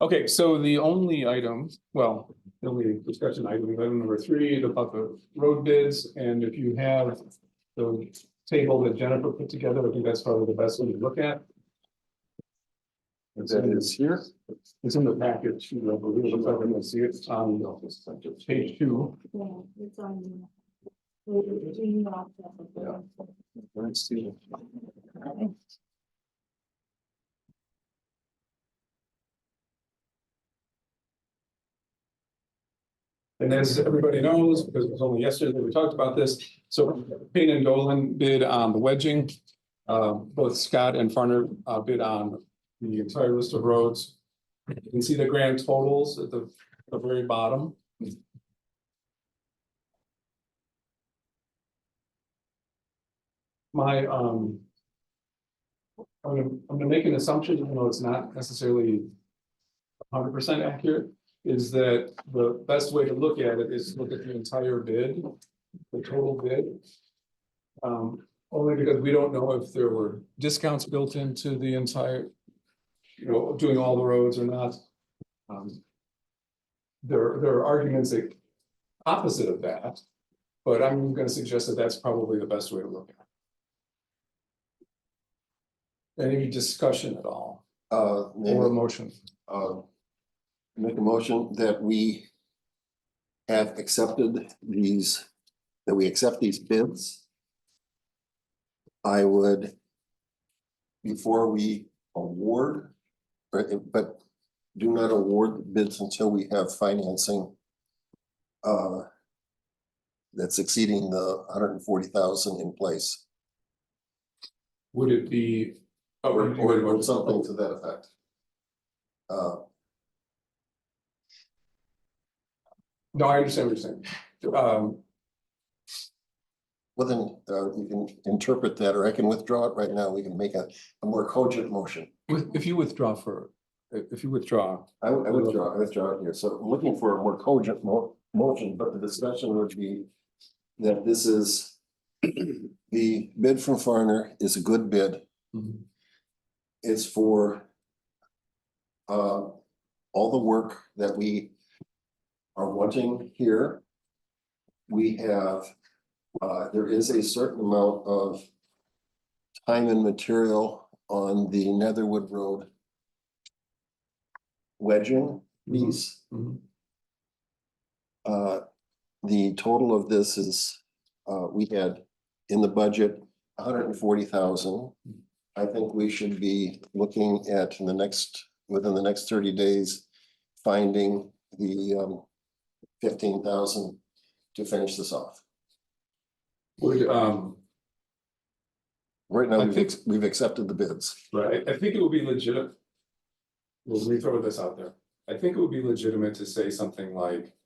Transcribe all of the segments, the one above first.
Okay, so the only item, well, the only discussion item number 3, about the road bids, and if you have the table that Jennifer put together, I think that's probably the best one to look at. That is here. It's in the package, you know, but we look like I'm gonna see it on page 2. Yeah, it's on. Let's see. And as everybody knows, because it was only yesterday that we talked about this, so Payne and Dolan bid on the wedging. Both Scott and Farner bid on the entire list of roads. You can see the grand totals at the very bottom. My, I'm gonna make an assumption, even though it's not necessarily 100% accurate, is that the best way to look at it is to look at the entire bid, the total bid. Only because we don't know if there were discounts built into the entire, you know, doing all the roads or not. There are arguments that opposite of that, but I'm gonna suggest that that's probably the best way to look at it. Any discussion at all, or a motion? Make a motion that we have accepted these, that we accept these bids. I would, before we award, but do not award bids until we have financing that's exceeding the 140,000 in place, Would it be? or something to that effect. No, I understand what you're saying. Well, then you can interpret that, or I can withdraw it right now. We can make a more cogent motion. If you withdraw for, if you withdraw, I withdraw it here. So I'm looking for a more cogent motion, but the discussion would be that this is the bid from Farner is a good bid. Mhm. It's for all the work that we are wanting here. We have, there is a certain amount of time and material on the Netherwood Road wedging piece. Mhm. The total of this is, we had in the budget 140,000. I think we should be looking at in the next, within the next 30 days, finding the 15,000 to finish this off. Would, Right now, I think- we've accepted the bids. right, I think it would be legitimate. Well, let me throw this out there. I think it would be legitimate to say something like,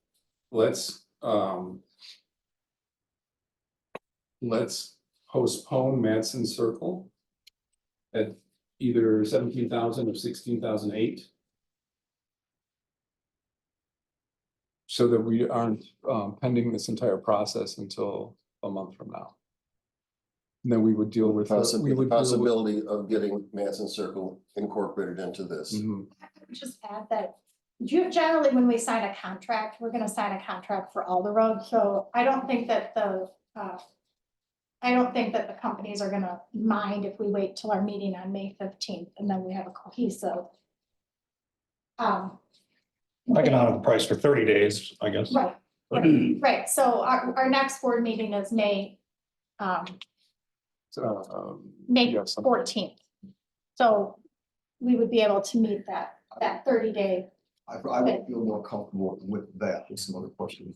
let's postpone Madsen Circle at either 17,000 or 16,008. So that we aren't pending this entire process until a month from now. And then we would deal with. We would possibility of getting Madsen Circle incorporated into this. Mhm. Just add that, generally, when we sign a contract, we're gonna sign a contract for all the roads, so I don't think that the companies are gonna mind if we wait till our meeting on May 15th, and then we have a cohesive. I can honor the price for 30 days, I guess. Right, right, so our next board meeting is May Yes, something. 14th. So we would be able to meet that 30-day. I would feel more comfortable with that, with some other questions.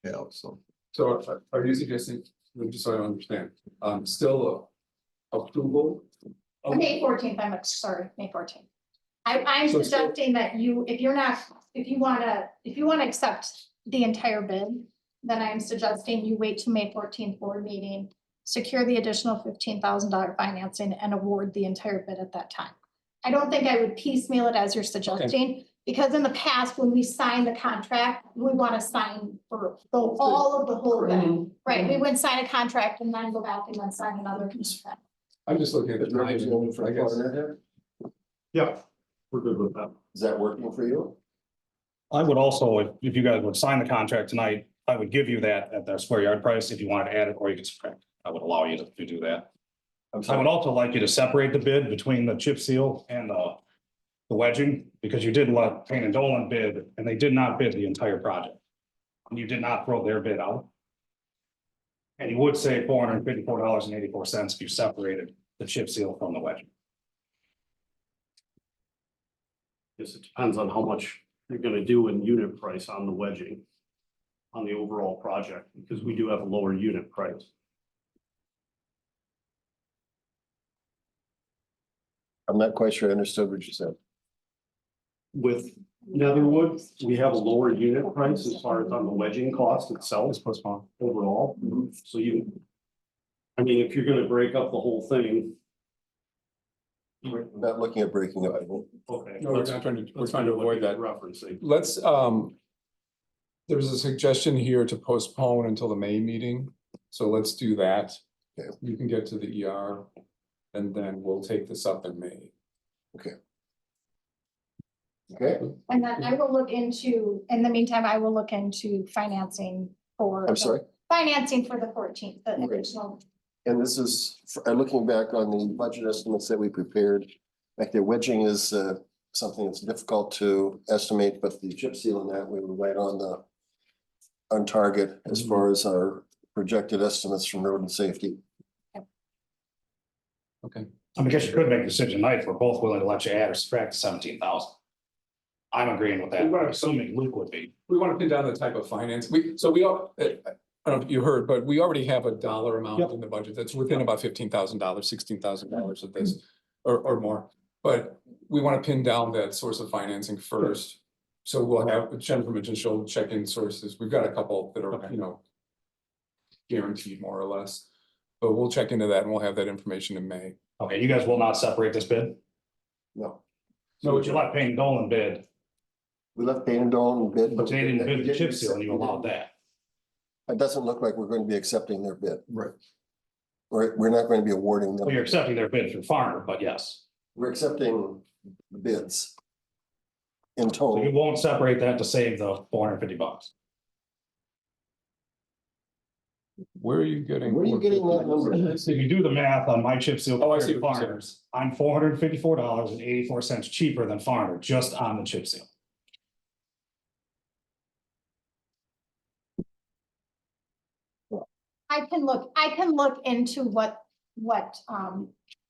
Yeah, so. So are you suggesting, just so I understand, still approval? of- May 14th, I'm sorry, May 14th. I'm So suggesting that if you wanna accept the entire bid, then I'm suggesting you wait till May 14th board meeting, secure the additional $15,000 financing and award the entire bid at that time. I don't think I would piecemeal it as you're suggesting, because in the past, when we sign the contract, we wanna sign for all of the whole thing. Right, we wouldn't sign a contract and then go back and then sign another contract. I'm just looking at the timing, I guess. Yeah. We're good with that. Is that working for you? I would also, if you guys would sign the contract tonight, I would give you that at the square yard price if you wanted to add it, or you could subtract. I would allow you to do that. I'm I sorry. would also like you to separate the bid between the chip seal and the wedging, because you did let Payne and Dolan bid, and they did not bid the entire project. And you did not throw their bid out. And you would save $454.84 if you separated the chip seal from the wedging. Guess it depends on how much you're gonna do in unit price on the wedging. On the overall project, because we do have a lower unit price. I'm not quite sure I understood what you said. With Netherwood, we have a lower unit price as far as on the wedging cost itself. Let's postpone. Overall, so you. I mean, if you're gonna break up the whole thing. We're not looking at breaking up. Okay. No, we're not trying to, we're trying to avoid that. Referencing. Let's, there's a suggestion here to postpone until the May meeting, so let's do that. Okay. You can get to the ER, and then we'll take this up in May. Okay, And then I will look into, in the meantime, I will look into financing for. I'm sorry. Financing for the 14th, the Okay. additional. And this is, looking back on the budget estimates that we prepared, like the wedging is something that's difficult to estimate, but the chip seal and that, we were right on target as far as our projected estimates from road and safety. Okay. I mean, I guess you could make a decision tonight if we're both willing to let you add or subtract 17,000. I'm agreeing with that, I'm assuming Luke would be. We want to pin down the type of finance, we all, I don't know if you heard, but we already have a dollar amount Yep. in the budget that's within about $15,000, $16,000 of this, or more. But we want to pin down that source of financing first. So we'll have, Jennifer mentioned she'll check in sources, we've got a couple that are, Okay. you know. Guaranteed more or less, but we'll check into that and we'll have that information in May. Okay, you guys will not separate this bid? No, No, would you let Payne and Dolan bid, we left Payne and Dolan bid. but they didn't bid the chip seal and you allowed that? It doesn't look like we're going to be accepting their bid. Right. We're not going to be awarding them. Well, you're accepting their bid through Farmer, but yes. We're accepting the bids. In So you total, won't separate that to save the $450. Where are you getting? where are you getting that number? So if you do the math on my chip seal Oh, I compared see to what you're saying. Farmers, I'm $454.84 cheaper than Farmer just on the chip seal. I can look into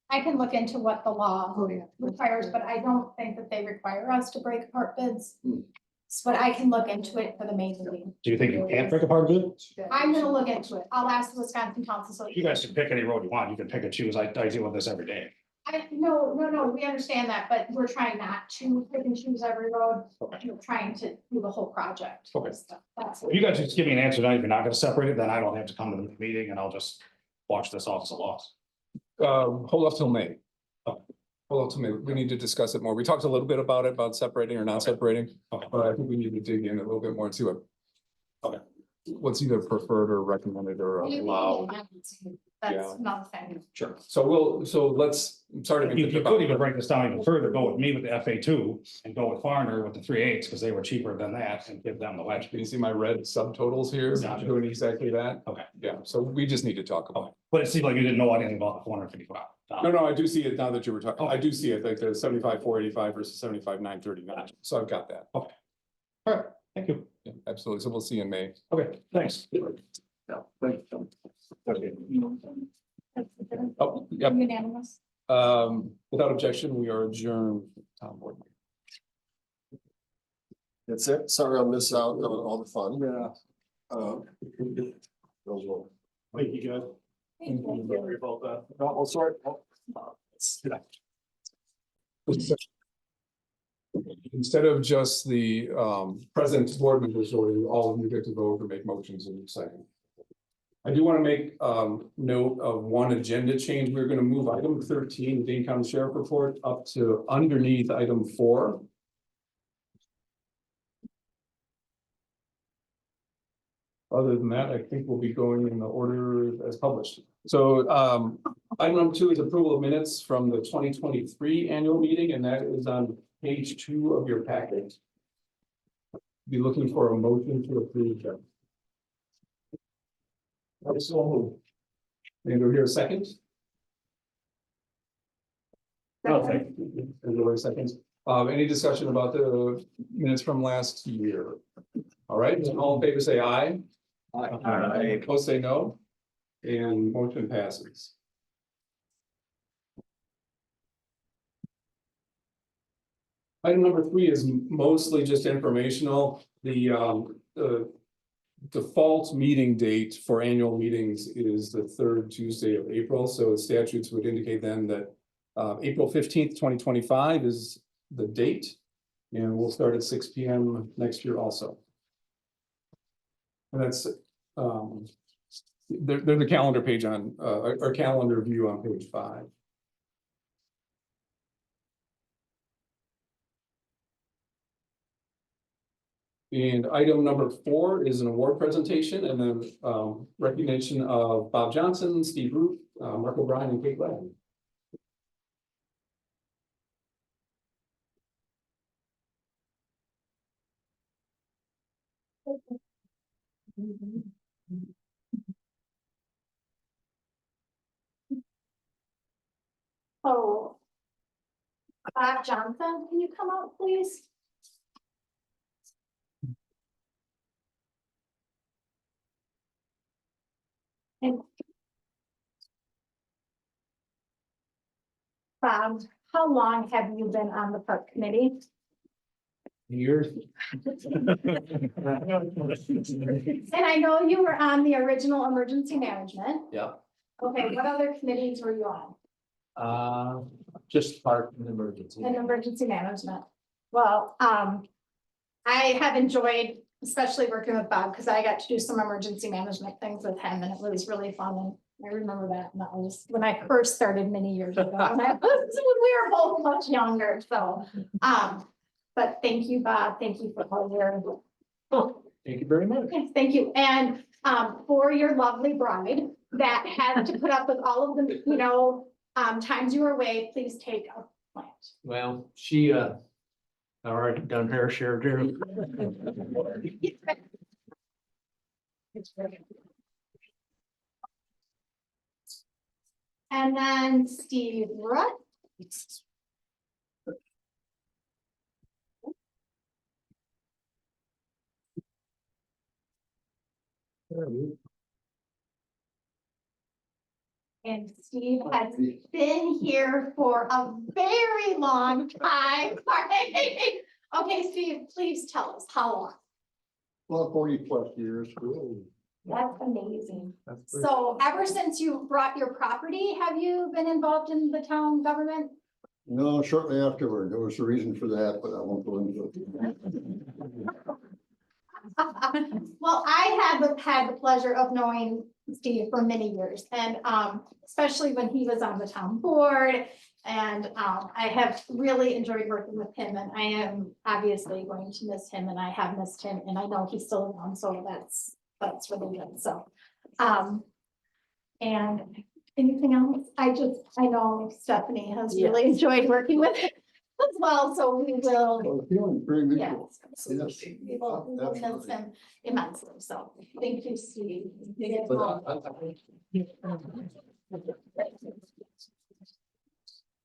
I can look into what the law requires, but I don't think that they require us to break apart bids. But I can look into it for the main meeting. Do you think you can't break apart bid? I'm gonna look into it. I'll ask the Wisconsin Council. So You guys can pick any road you want. You can pick and choose. I deal with this every day. no, we understand that, but we're trying not to pick and choose every road. Okay. We're trying to do the whole project. Okay. That's. If you guys just give me an answer tonight, if you're not gonna separate it, then I don't have to come to the meeting and I'll just watch this off as a loss. Hold off till May. Okay. Hold off till May, we need to discuss it more, we talked a little bit about separating or not separating, Okay. but I think we need to dig in a little bit more to it. Okay. What's either preferred or recommended or allowed. Yeah. That's another thing. Sure. So let's, I'm sorry to be. You could even break this down even further, go with me with the FA2 and go with Farner with the 3/8 because they were cheaper than that and give them the wedge. Can you see my red subtotals here? Gotcha. I'm doing exactly that. Okay. Yeah, so we just need to talk about Okay. But it seemed like you didn't know anything about the $455. it. No, I do see it now that you were talking, I do see it, like the 75,485 versus 75,939, so I've got that. All right, thank you. Yeah, absolutely, so we'll see you in May. Okay, thanks. Yeah, thank you. Oh, yep, Unanimous. without objection, we are adjourned. Town board meeting. That's it. Sorry, I'll miss out on all the fun. Yeah. Those will- Thank you, guys. Thank you. Sorry about that. Oh, sorry. Instead of just the present board members, or all of you get to go over, make motions in a second. I do want to make note of one agenda change. We're going to move item 13, Dane County Sheriff Report, up to underneath item 4. Other than that, I think we'll be going in the order as published. So item number 2 is approval of minutes from the 2023 annual meeting, and that is on page 2 of your packet. Be looking for a motion to approve them. So, and do we hear a second? Okay. And there were seconds. Any discussion about the minutes from last year? All right, all in favor, say aye. Aye. Opposed, say no. And motion passes. Item number 3 is mostly just informational. The default meeting date for annual meetings is the 3rd Tuesday of April, so the statutes would indicate then that April 15th, 2025 is the date. And we'll start at 6 p.m. next year also. And that's, there's a calendar page on, our calendar view on page 5. And item number 4 is an award presentation and then recognition of Bob Johnson, Steve Root, Mark O'Brien, and Kate Gladden. Oh. Bob Johnson, can you come out, please? And Bob, how long have you been on the park committee? Years. And I know you were on the original emergency management. Yeah, Okay, what other committees were you on? just park and emergency. In emergency management? Well, I have enjoyed, especially working with Bob, because I got to do some emergency management things with him, and it was really fun, and I remember that, and that was when I first started many years ago, when we were both much younger, so, but thank you, Bob, thank you for all your. Thank you very much. Okay, thank you, and, for your lovely bride that had to put up with all of the, times you were away, please take a plant. Well, she, already done her share too. And then Steve Rutt. And Steve has been here for a very long time. Okay, Steve, please tell us how long. Well, 40+ years. That's amazing. So ever since you brought your property, have you been involved in the town government? No, shortly afterward, there was a reason for that, but I won't go into it. Well, I have had the pleasure of knowing Steve for many years, and especially when he was on the town board. And I have really enjoyed working with him, and I am obviously going to miss him, and I have missed him, and I know he's still around, so that's really good, so. And anything else? I know Stephanie has really enjoyed working with him as well, so we will. Well, the feeling's very Yes, mutual. absolutely. We will miss Absolutely. him immensely, so thank you, Steve.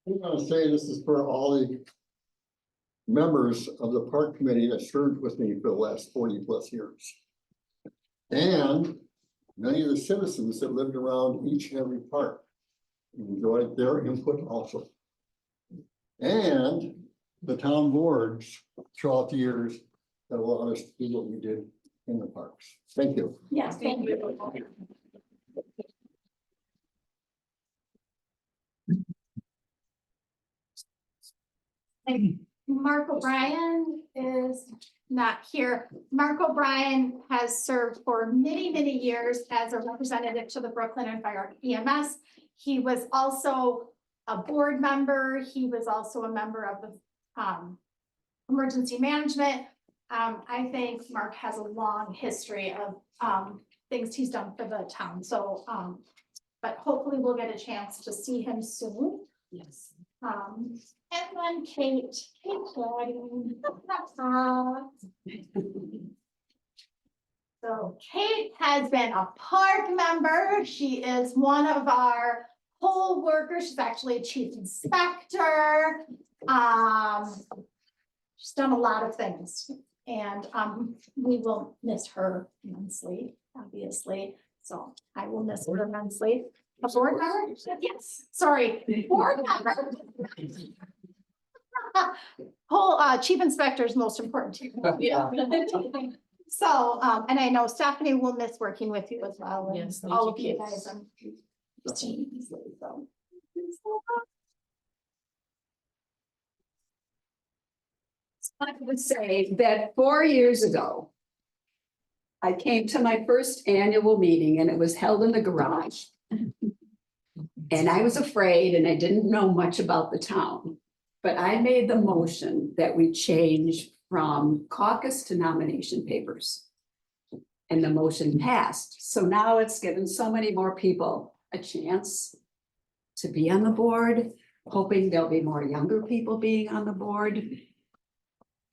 I'm gonna say this is for all the members of the park committee that served with me for the last 40+ years. And many of the citizens that lived around each and every park enjoyed their input also. And the town boards throughout the years that allowed us to do what we did in the parks. Thank you. Yes, thank you. And Mark O'Brien is not here. Mark O'Brien has served for many, many years as a representative to the Brooklyn and Fire EMS. He was also a board member. He was also a member of the emergency management. I think Mark has a long history of things he's done for the town. So, but hopefully we'll get a chance to see him soon. Yes. And then Kate. So Kate has been a park member. She is one of our poll workers. She's actually a chief inspector. She's done a lot of things and we will miss her immensely, obviously. So I will miss her immensely. A board member? Yes, sorry, board member. Whole chief inspector is most important too. Yeah. So, and I know Stephanie will miss working with you as well. And Yes, thank all you, of you kids. guys and the team. So. I would say that 4 years ago, I came to my first annual meeting and it was held in the garage. And I was afraid and I didn't know much about the town. But I made the motion that we change from caucus to nomination papers. And the motion passed. So now it's given so many more people a chance to be on the board, hoping there'll be more younger people being on the board.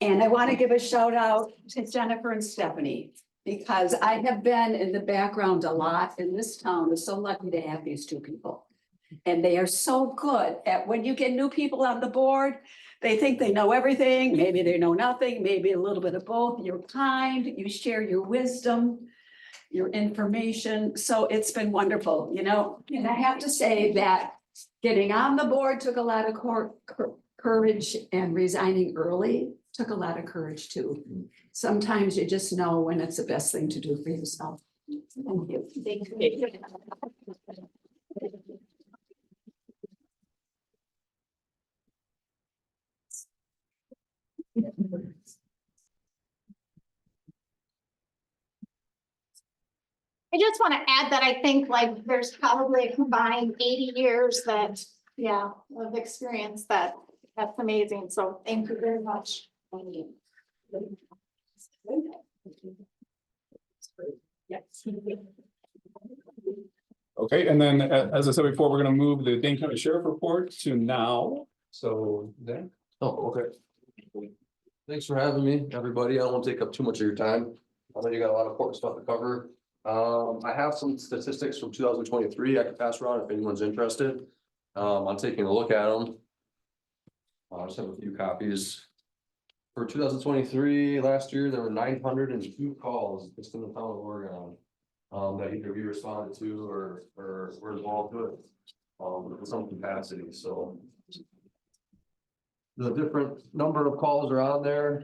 And I want to give a shout out to Jennifer and Stephanie, because I have been in the background a lot, and this town is so lucky to have these two people. And they are so good at when you get new people on the board, they think they know everything, maybe they know nothing, maybe a little bit of both. You're kind, you share your wisdom, your information. So it's been wonderful, you know, and I have to say that getting on the board took a lot of courage, and resigning early took a lot of courage too. Sometimes you just know when it's the best thing to do for yourself. Thank you. Thank you. I just want to add that I think like there's probably a combined 80 years that, yeah, of experience that's amazing. So thank you very much. Yes. Okay, and then as I said before, we're gonna move the Dane County Sheriff report to now. So then, Oh, okay. Thanks for having me, everybody. I don't want to take up too much of your time. I know you got a lot of important stuff to cover. I have some statistics from 2023 I can pass around if anyone's interested. I'm taking a look at them. I just have a few copies. For 2023, last year, there were 902 calls just in the town of Oregon. That either we responded to or were involved with. In some capacity, so. The different number of calls are on there.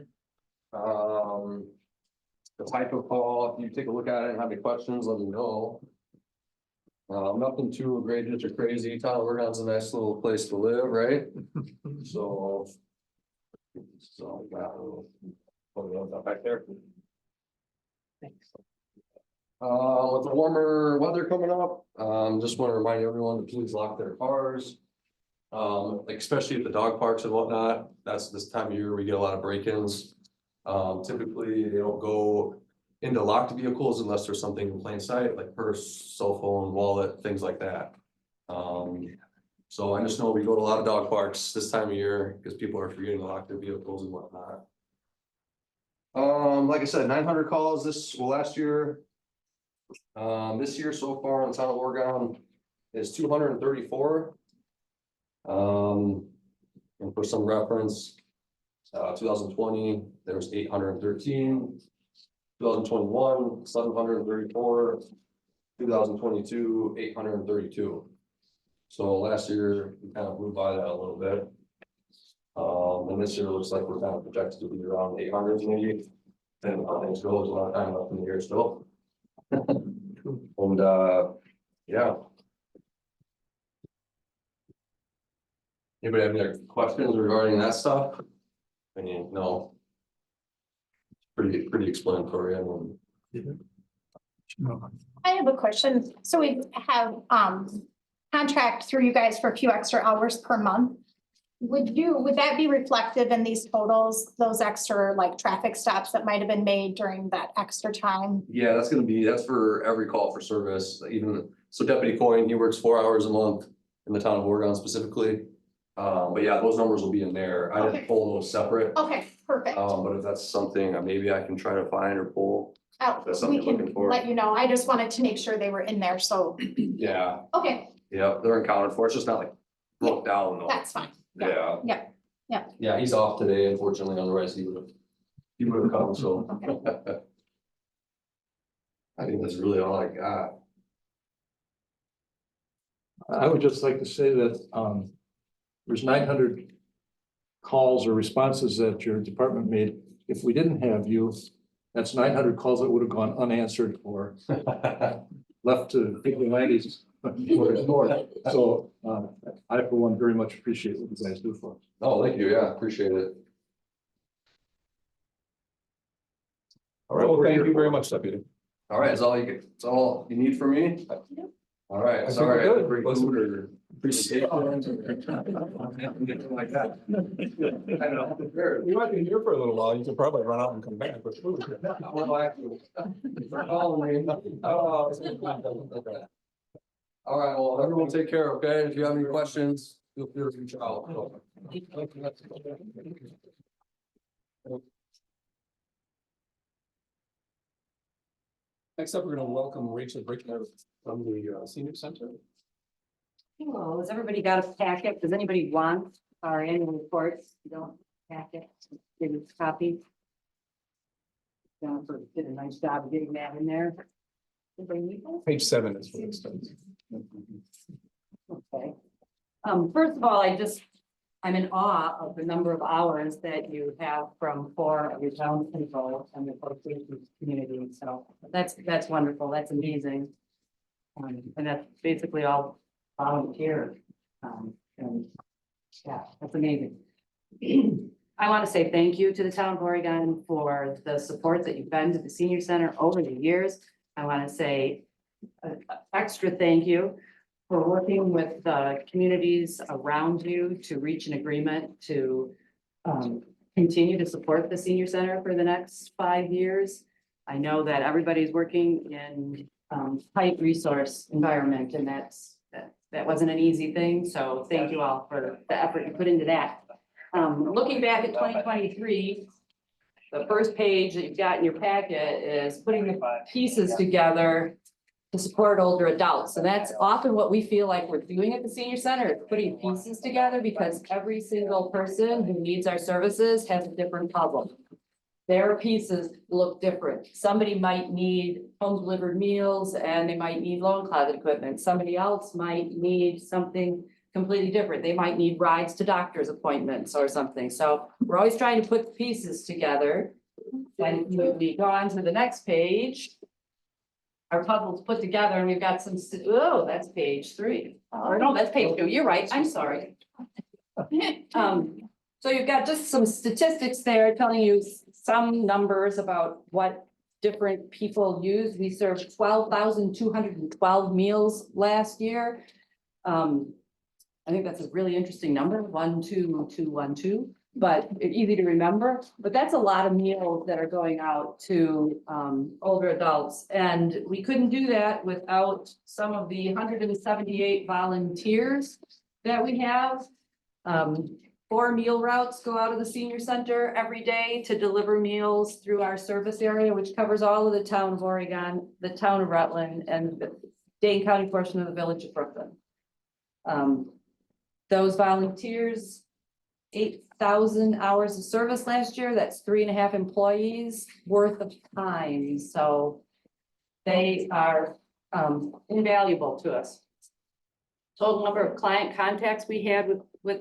The type of call, if you take a look at it and have any questions, let me know. Nothing too outrageous or crazy. Town of Oregon's a nice little place to live, right? So. So, back there. Thanks. With the warmer weather coming up, just want to remind everyone to please lock their cars. Like especially at the dog parks and whatnot, that's this time of year we get a lot of break-ins. Typically, they don't go into locked vehicles unless there's something in plain sight, like purse, cell phone, wallet, things like that. So I just know we go to a lot of dog parks this time of year because people are forgetting to lock their vehicles and whatnot. Like I said, 900 calls last year. This year so far in the town of Oregon is 234. And for some reference, 2020, there was 813, 2021, 734, 2022, 832. So last year, we kind of blew by that a little bit. And this year looks like we're kind of projected to be around 800 maybe. And how things go, there's a lot of time left in the year still. And yeah. Anybody have any other questions regarding that stuff? I mean, no. Pretty explanatory, I have a question. So we have contract through you guys for a few extra hours per month. Would that be reflective in these totals, those extra like traffic stops that might have been made during that extra time? Yeah, that's for every call for service, even, so Deputy Coyne, he works 4 hours a month in the town of Oregon specifically. But yeah, those numbers will be in there. I Okay. didn't pull those separate. Okay, perfect. But if that's something maybe I can try to find or pull, that's We something you're looking can for. let you know. I just wanted to make sure they were in there, so, Yeah, okay, yeah, they're accounted for. It's just not like broke down though. that's fine. Yeah. Yeah. Yeah, he's off today, unfortunately, otherwise he would have come, so. Okay. I think that's really all I got. I would just like to say that, there's 900 calls or responses that your department made. If we didn't have you, that's 900 calls that would have gone unanswered or left to the ladies. So, I for one very much appreciate what you guys do for us. Oh, thank you. Yeah, appreciate it. All right, Well, we're thank here you very for- much, Deputy. All right, that's all you need from me? All right, think sorry. we're I good. didn't bring food or presentation. Like that. I know. You might be here for a little while. You could probably run out and come back with food. Well, actually, for calling me. Oh, all right, well, everyone take care, okay? If you have any questions, feel free to reach out. Next up, we're gonna welcome Rachel Brickner from the Senior Center. Hello, has everybody got a packet? Does anybody want our annual reports? You don't packet, give you a copy. Jennifer did a nice job of getting that in there. Anybody need those? Page 7 is what it says. Okay. First of all, I'm in awe of the number of hours that you have from 4 of your townspeople and the association community. So that's wonderful. That's amazing. And that's basically all volunteer. And yeah, that's amazing. I want to say thank you to the town of Oregon for the support that you've been to the senior center over the years. I want to say an extra thank you for working with the communities around you to reach an agreement to continue to support the senior center for the next 5 years. I know that everybody's working in tight resource environment, and that wasn't an easy thing. So thank you all for the effort you put into that. Looking back at 2023, the first page that you've got in your packet is putting the pieces together to support older adults. And that's often what we feel like we're doing at the senior center, is putting pieces together, because every single person who needs our services has a different problem. Their pieces look different. Somebody might need home delivered meals and they might need loan closet equipment. Somebody else might need something completely different. They might need rides to doctor's appointments or something. So we're always trying to put pieces together. And we go on to the next page. Our puzzle's put together and we've got some, that's page 3. Or no, that's page 2. You're right. I'm sorry. So you've got just some statistics there telling you some numbers about what different people use. We served 12,212 meals last year. I think that's a really interesting number, 12212, but easy to remember. But that's a lot of meals that are going out to older adults. And we couldn't do that without some of the 178 volunteers that we have. 4 meal routes go out of the senior center every day to deliver meals through our service area, which covers all of the town of Oregon, the town of Rutland, and the Dane County portion of the village of Brooklyn. Those volunteers, 8,000 hours of service last year. That's 3.5 employees worth of time. So they are invaluable to us. Total number of client contacts we had with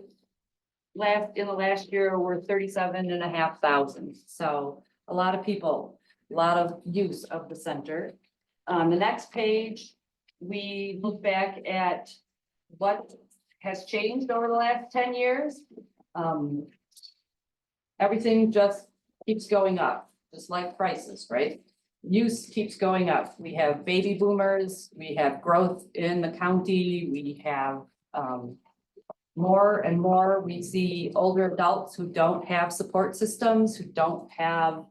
in the last year were 37,500. So a lot of people, a lot of use of the center. On the next page, we look back at what has changed over the last 10 years. Everything just keeps going up, just like prices, right? Use keeps going up. We have baby boomers, we have growth in the county, we have more and more, we see older adults who don't have support systems, who don't have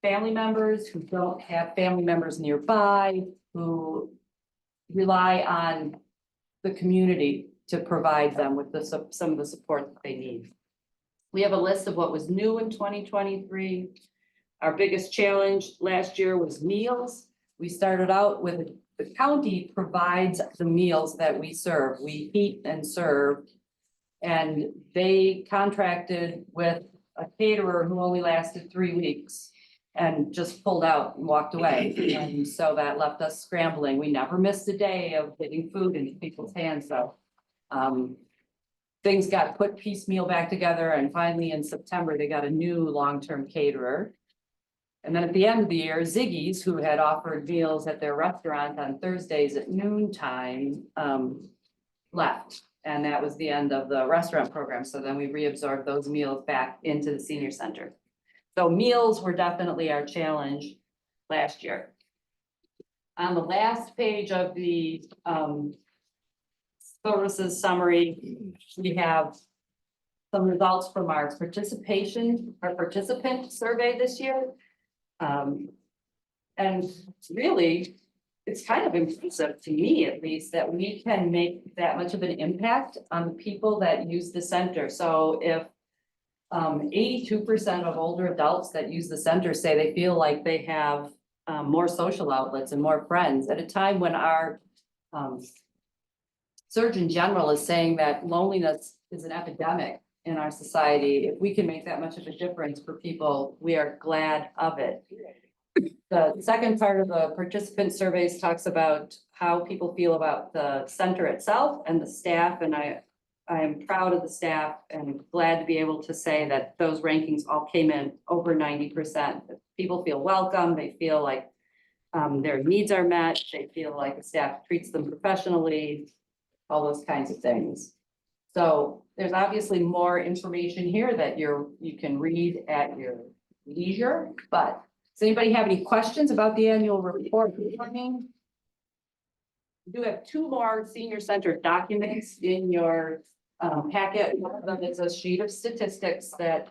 family members, who don't have family members nearby, who rely on the community to provide them with some of the support that they need. We have a list of what was new in 2023. Our biggest challenge last year was meals. We started out with the county provides the meals that we serve. We heat and serve. And they contracted with a caterer who only lasted 3 weeks and just pulled out and walked away. And so that left us scrambling. We never missed a day of getting food into people's hands, though. Things got put piecemeal back together, and finally in September, they got a new long-term caterer. And then at the end of the year, Ziggy's, who had offered meals at their restaurant on Thursdays at noontime, left. And that was the end of the restaurant program. So then we reabsorbed those meals back into the senior center. So meals were definitely our challenge last year. On the last page of the services summary, we have some results from our participant survey this year. And really, it's kind of impressive to me, at least, that we can make that much of an impact on the people that use the center. So if 82% of older adults that use the center say they feel like they have more social outlets and more friends at a time when our Surgeon General is saying that loneliness is an epidemic in our society. If we can make that much of a difference for people, we are glad of it. The second part of the participant surveys talks about how people feel about the center itself and the staff, and I am proud of the staff and glad to be able to say that those rankings all came in over 90%. People feel welcome, they feel like their needs are met, they feel like the staff treats them professionally, all those kinds of things. So there's obviously more information here that you can read at your leisure, but does anybody have any questions about the annual report? We do have 2 more senior center documents in your packet. One of them is a sheet of statistics that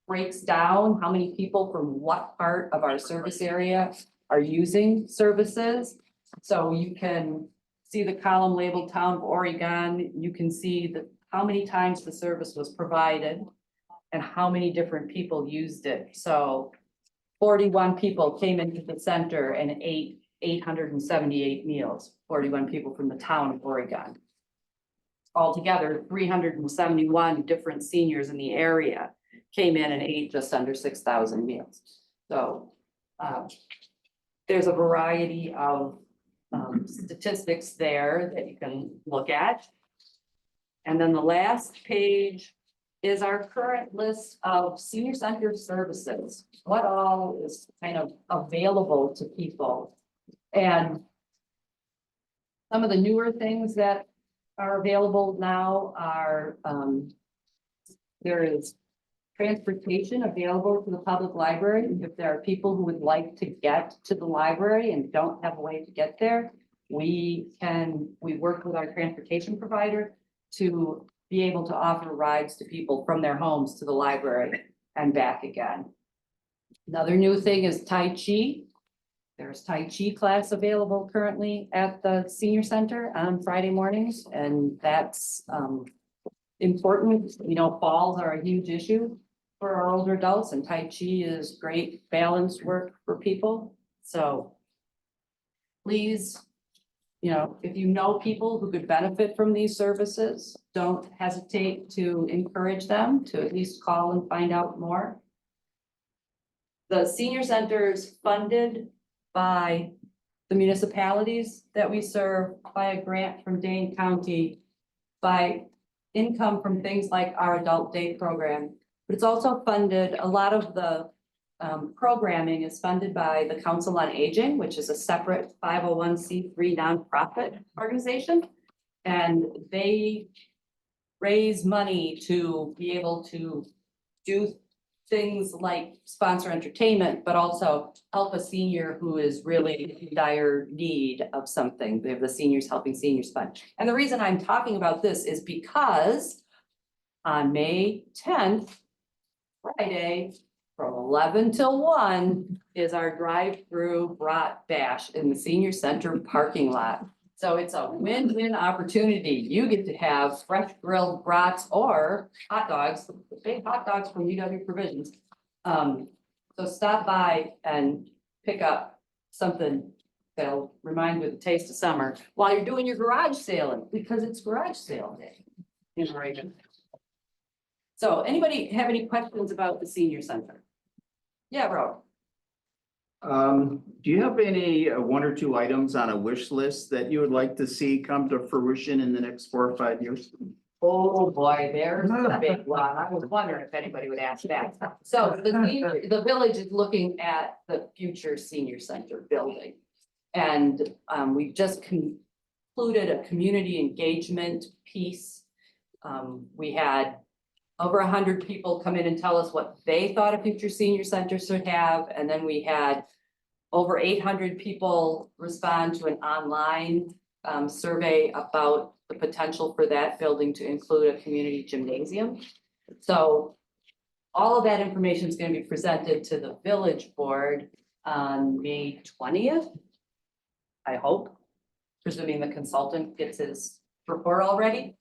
breaks down how many people from what part of our service area are using services. So you can see the column labeled Town of Oregon. You can see how many times the service was provided and how many different people used it. So 41 people came into the center and ate 878 meals, 41 people from the town of Oregon. Altogether, 371 different seniors in the area came in and ate just under 6,000 meals. So there's a variety of statistics there that you can look at. And then the last page is our current list of senior center services. What all is kind of available to people. And some of the newer things that are available now are, there is transportation available to the public library. If there are people who would like to get to the library and don't have a way to get there, we work with our transportation provider to be able to offer rides to people from their homes to the library and back again. Another new thing is Tai Chi. There's Tai Chi class available currently at the senior center on Friday mornings, and that's important. You know, falls are a huge issue for our older adults, and Tai Chi is great balance work for people. So please, you know, if you know people who could benefit from these services, don't hesitate to encourage them to at least call and find out more. The senior center is funded by the municipalities that we serve, by a grant from Dane County, by income from things like our adult day program. But it's also funded, a lot of the programming is funded by the Council on Aging, which is a separate 501c3 nonprofit organization. And they raise money to be able to do things like sponsor entertainment, but also help a senior who is really in dire need of something. They have the Seniors Helping Seniors Fund. And the reason I'm talking about this is because on May 10th, Friday, from 11 till 1 is our drive-through brat bash in the senior center parking lot. So it's a win-win opportunity. You get to have fresh grilled brats or hot dogs, big hot dogs from UW Provisions. So stop by and pick up something that'll remind you of the taste of summer while you're doing your garage sailing, because it's garage sale day in Oregon. So anybody have any questions about the senior center? Yeah, bro. Do you have any one or two items on a wish list that you would like to see come to fruition in the next 4 or 5 years? Oh, boy, there's a big one. I was wondering if anybody would ask that. So the village is looking at the future senior center building. And we just concluded a community engagement piece. We had over 100 people come in and tell us what they thought a future senior center should have. And then we had over 800 people respond to an online survey about the potential for that building to include a community gymnasium. So all of that information is going to be presented to the village board on May 20th. I hope, presuming the consultant gets his report already.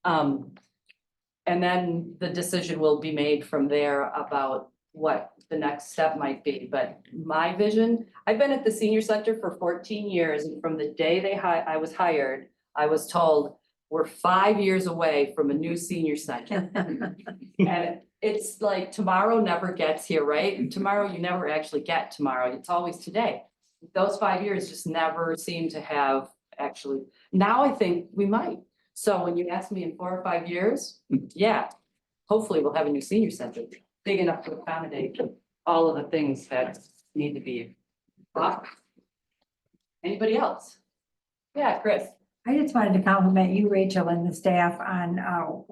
And then the decision will be made from there about what the next step might be. But my vision, I've been at the senior center for 14 years, and from the day I was hired, I was told, we're 5 years away from a new senior center. And it's like tomorrow never gets here, right? Tomorrow, you never actually get tomorrow. It's always today. Those 5 years just never seem to have actually, now I think we might. So when you ask me in 4 or 5 years, yeah, hopefully we'll have a new senior center, big enough to accommodate all of the things that need to be bought. Anybody else? Yeah, Chris. I just wanted to compliment you, Rachel, and the staff on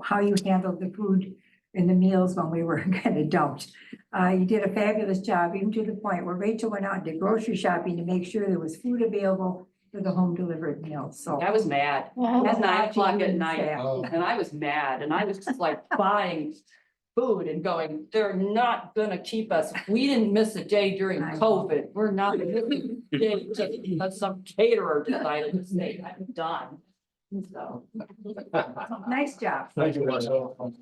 how you handled the food in the meals when we were kind of dumped. You did a fabulous job, even to the point where Rachel went out and did grocery shopping to make sure there was food available for the home delivered meals, so. I was mad. At 9 o'clock at night, and I was mad, and I was just like buying food and going, they're not gonna keep us. We didn't miss a day during COVID. We're not missing a day just because some caterer decided to say, I'm done. So. Nice job. Thank you, Rachel.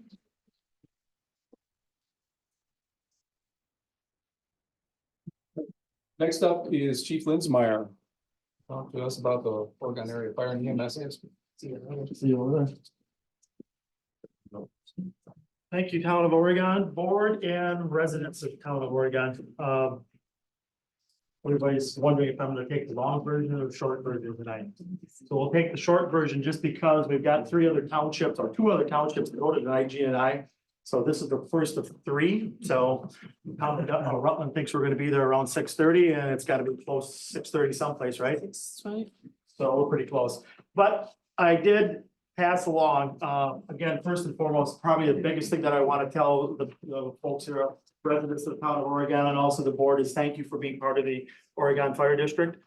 Next up is Chief Linsmeyer. Talk to us about the Oregon Area Fire and EMS. Thank you, Town of Oregon Board and residents of Town of Oregon. Everybody's wondering if I'm gonna take the long version or the short version tonight. So we'll take the short version just because we've got 3 other townships or 2 other townships that go to the IGNI. So this is the first of 3. So Rutland thinks we're gonna be there around 6:30 and it's gotta be close 6:30 someplace, right? So we're pretty close. But I did pass along, again, first and foremost, probably the biggest thing that I want to tell the folks here, residents of the town of Oregon and also the board is thank you for being part of the Oregon Fire District.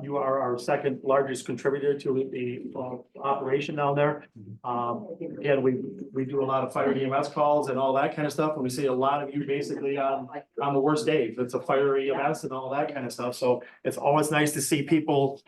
You are our 2nd largest contributor to the operation down there. Again, we do a lot of fire EMS calls and all that kind of stuff. And we see a lot of you basically on the worst days. It's a fire EMS and all that kind of stuff. So it's always nice to see people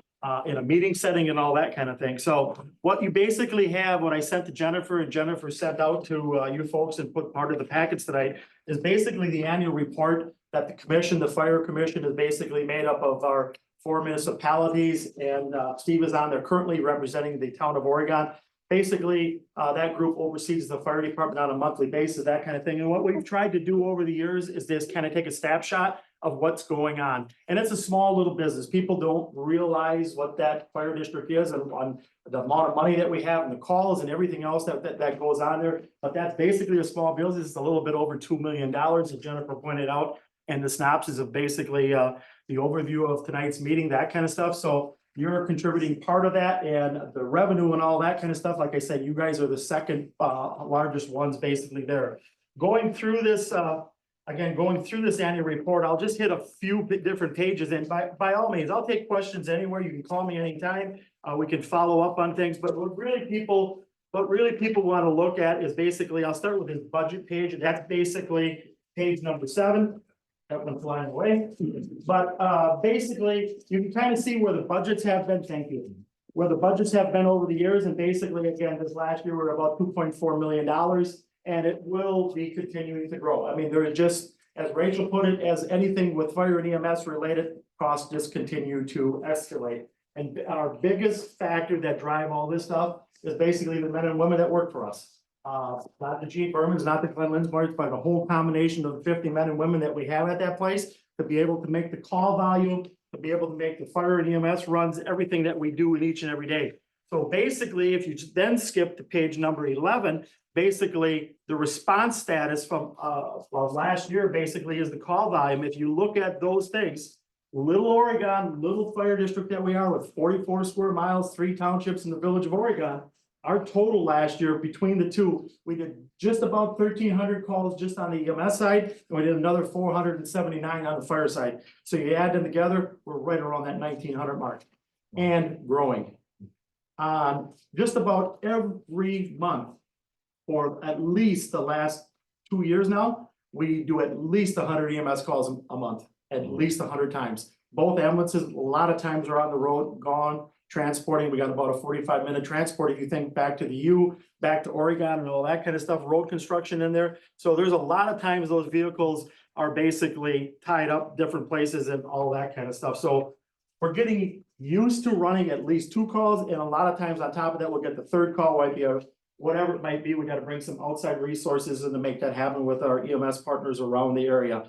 in a meeting setting and all that kind of thing. So what you basically have, what I sent to Jennifer and Jennifer sent out to you folks and put part of the packets tonight is basically the annual report that the commission, the fire commission is basically made up of our 4 municipalities and Steve is on there currently representing the town of Oregon. Basically, that group oversees the fire department on a monthly basis, that kind of thing. And what we've tried to do over the years is just kind of take a snapshot of what's going on. And it's a small little business. People don't realize what that fire district is and on the amount of money that we have and the calls and everything else that goes on there. But that's basically a small business. It's a little bit over $2 million, as Jennifer pointed out. And the synopsis of basically the overview of tonight's meeting, that kind of stuff. So you're contributing part of that and the revenue and all that kind of stuff. Like I said, you guys are the 2nd largest ones basically there. Going through this, going through this annual report, I'll just hit a few different pages and by all means, I'll take questions anywhere. You can call me anytime. We can follow up on things, but what really people want to look at is basically, I'll start with this budget page and that's basically page number 7. That went flying away. But basically, you can kind of see where the budgets have been. Thank you. where the budgets have been over the years, and basically, again, this last year, we're about $2.4 million. And it will be continuing to grow. I mean, there is just, as Rachel put it, as anything with fire and EMS related, costs just continue to escalate. And our biggest factor that drive all this stuff is basically the men and women that work for us. Not the Gene Bermans, not the Glenn Linsmarks, but the whole combination of the 50 men and women that we have at that place to be able to make the call volume, to be able to make the fire and EMS runs, everything that we do in each and every day. So basically, if you then skip to page number 11, basically the response status from last year basically is the call volume. If you look at those things, Little Oregon, little fire district that we are with 44 square miles, 3 townships in the village of Oregon. Our total last year between the two, we did just about 1,300 calls just on the EMS side, and we did another 479 on the fire side. So you add them together, we're right around that 1,900 mark and growing. Just about every month for at least the last 2 years now, we do at least 100 EMS calls a month, at least 100 times. Both ambulances, a lot of times are on the road, gone, transporting. We got about a 45-minute transport. If you think back to the U, back to Oregon and all that kind of stuff, road construction in there. So there's a lot of times those vehicles are basically tied up different places and all that kind of stuff. So we're getting used to running at least 2 calls, and a lot of times on top of that, we'll get the 3rd call, might be a whatever it might be. We got to bring some outside resources in to make that happen with our EMS partners around the area.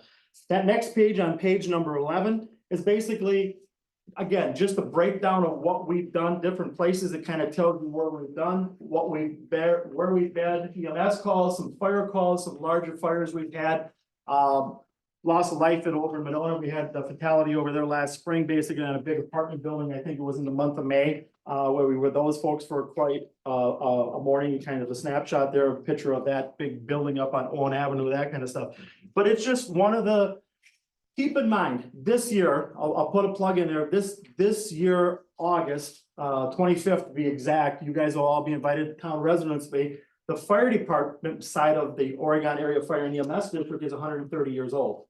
That next page on page number 11 is basically, again, just a breakdown of what we've done, different places. It kind of tells you where we've done, what we've where we've had EMS calls, some fire calls, some larger fires we've had. Loss of life over in Monona. We had the fatality over there last spring, basically on a big apartment building. I think it was in the month of May, where we were those folks for quite a morning, kind of a snapshot there, a picture of that big building up on Owen Avenue, that kind of stuff. But it's just one of the, keep in mind, this year, I'll put a plug in there, this year, August 25th to be exact, you guys will all be invited to town residents day. The fire department side of the Oregon Area Fire and EMS District is 130 years old.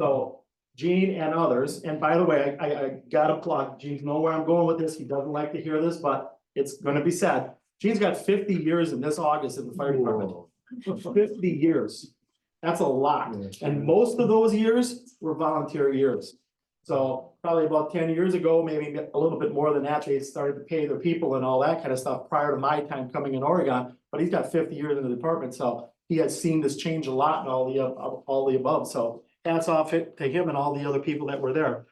So Gene and others, and by the way, I got a plug, Gene's know where I'm going with this, he doesn't like to hear this, but it's gonna be said. Gene's got 50 years in this August in the fire department. 50 years, that's a lot, and most of those years were volunteer years. So probably about 10 years ago, maybe a little bit more than that, they started to pay their people and all that kind of stuff prior to my time coming in Oregon, but he's got 50 years in the department, so he has seen this change a lot and all the above, so hats off to him and all the other people that were there.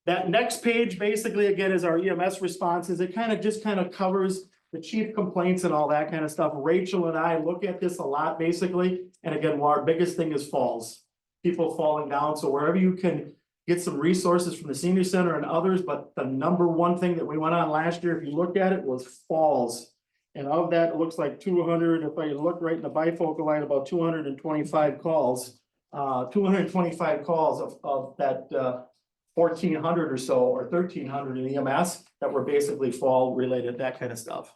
That next page basically, again, is our EMS responses. It kind of covers the chief complaints and all that kind of stuff. Rachel and I look at this a lot, basically. And again, our biggest thing is falls, people falling down. So wherever you can get some resources from the senior center and others, but the number one thing that we went on last year, if you looked at it, was falls. And of that, it looks like 200, if I look right in the bifocal line, about 225 calls. 225 calls of that 1,400 or so, or 1,300 in EMS that were basically fall related, that kind of stuff.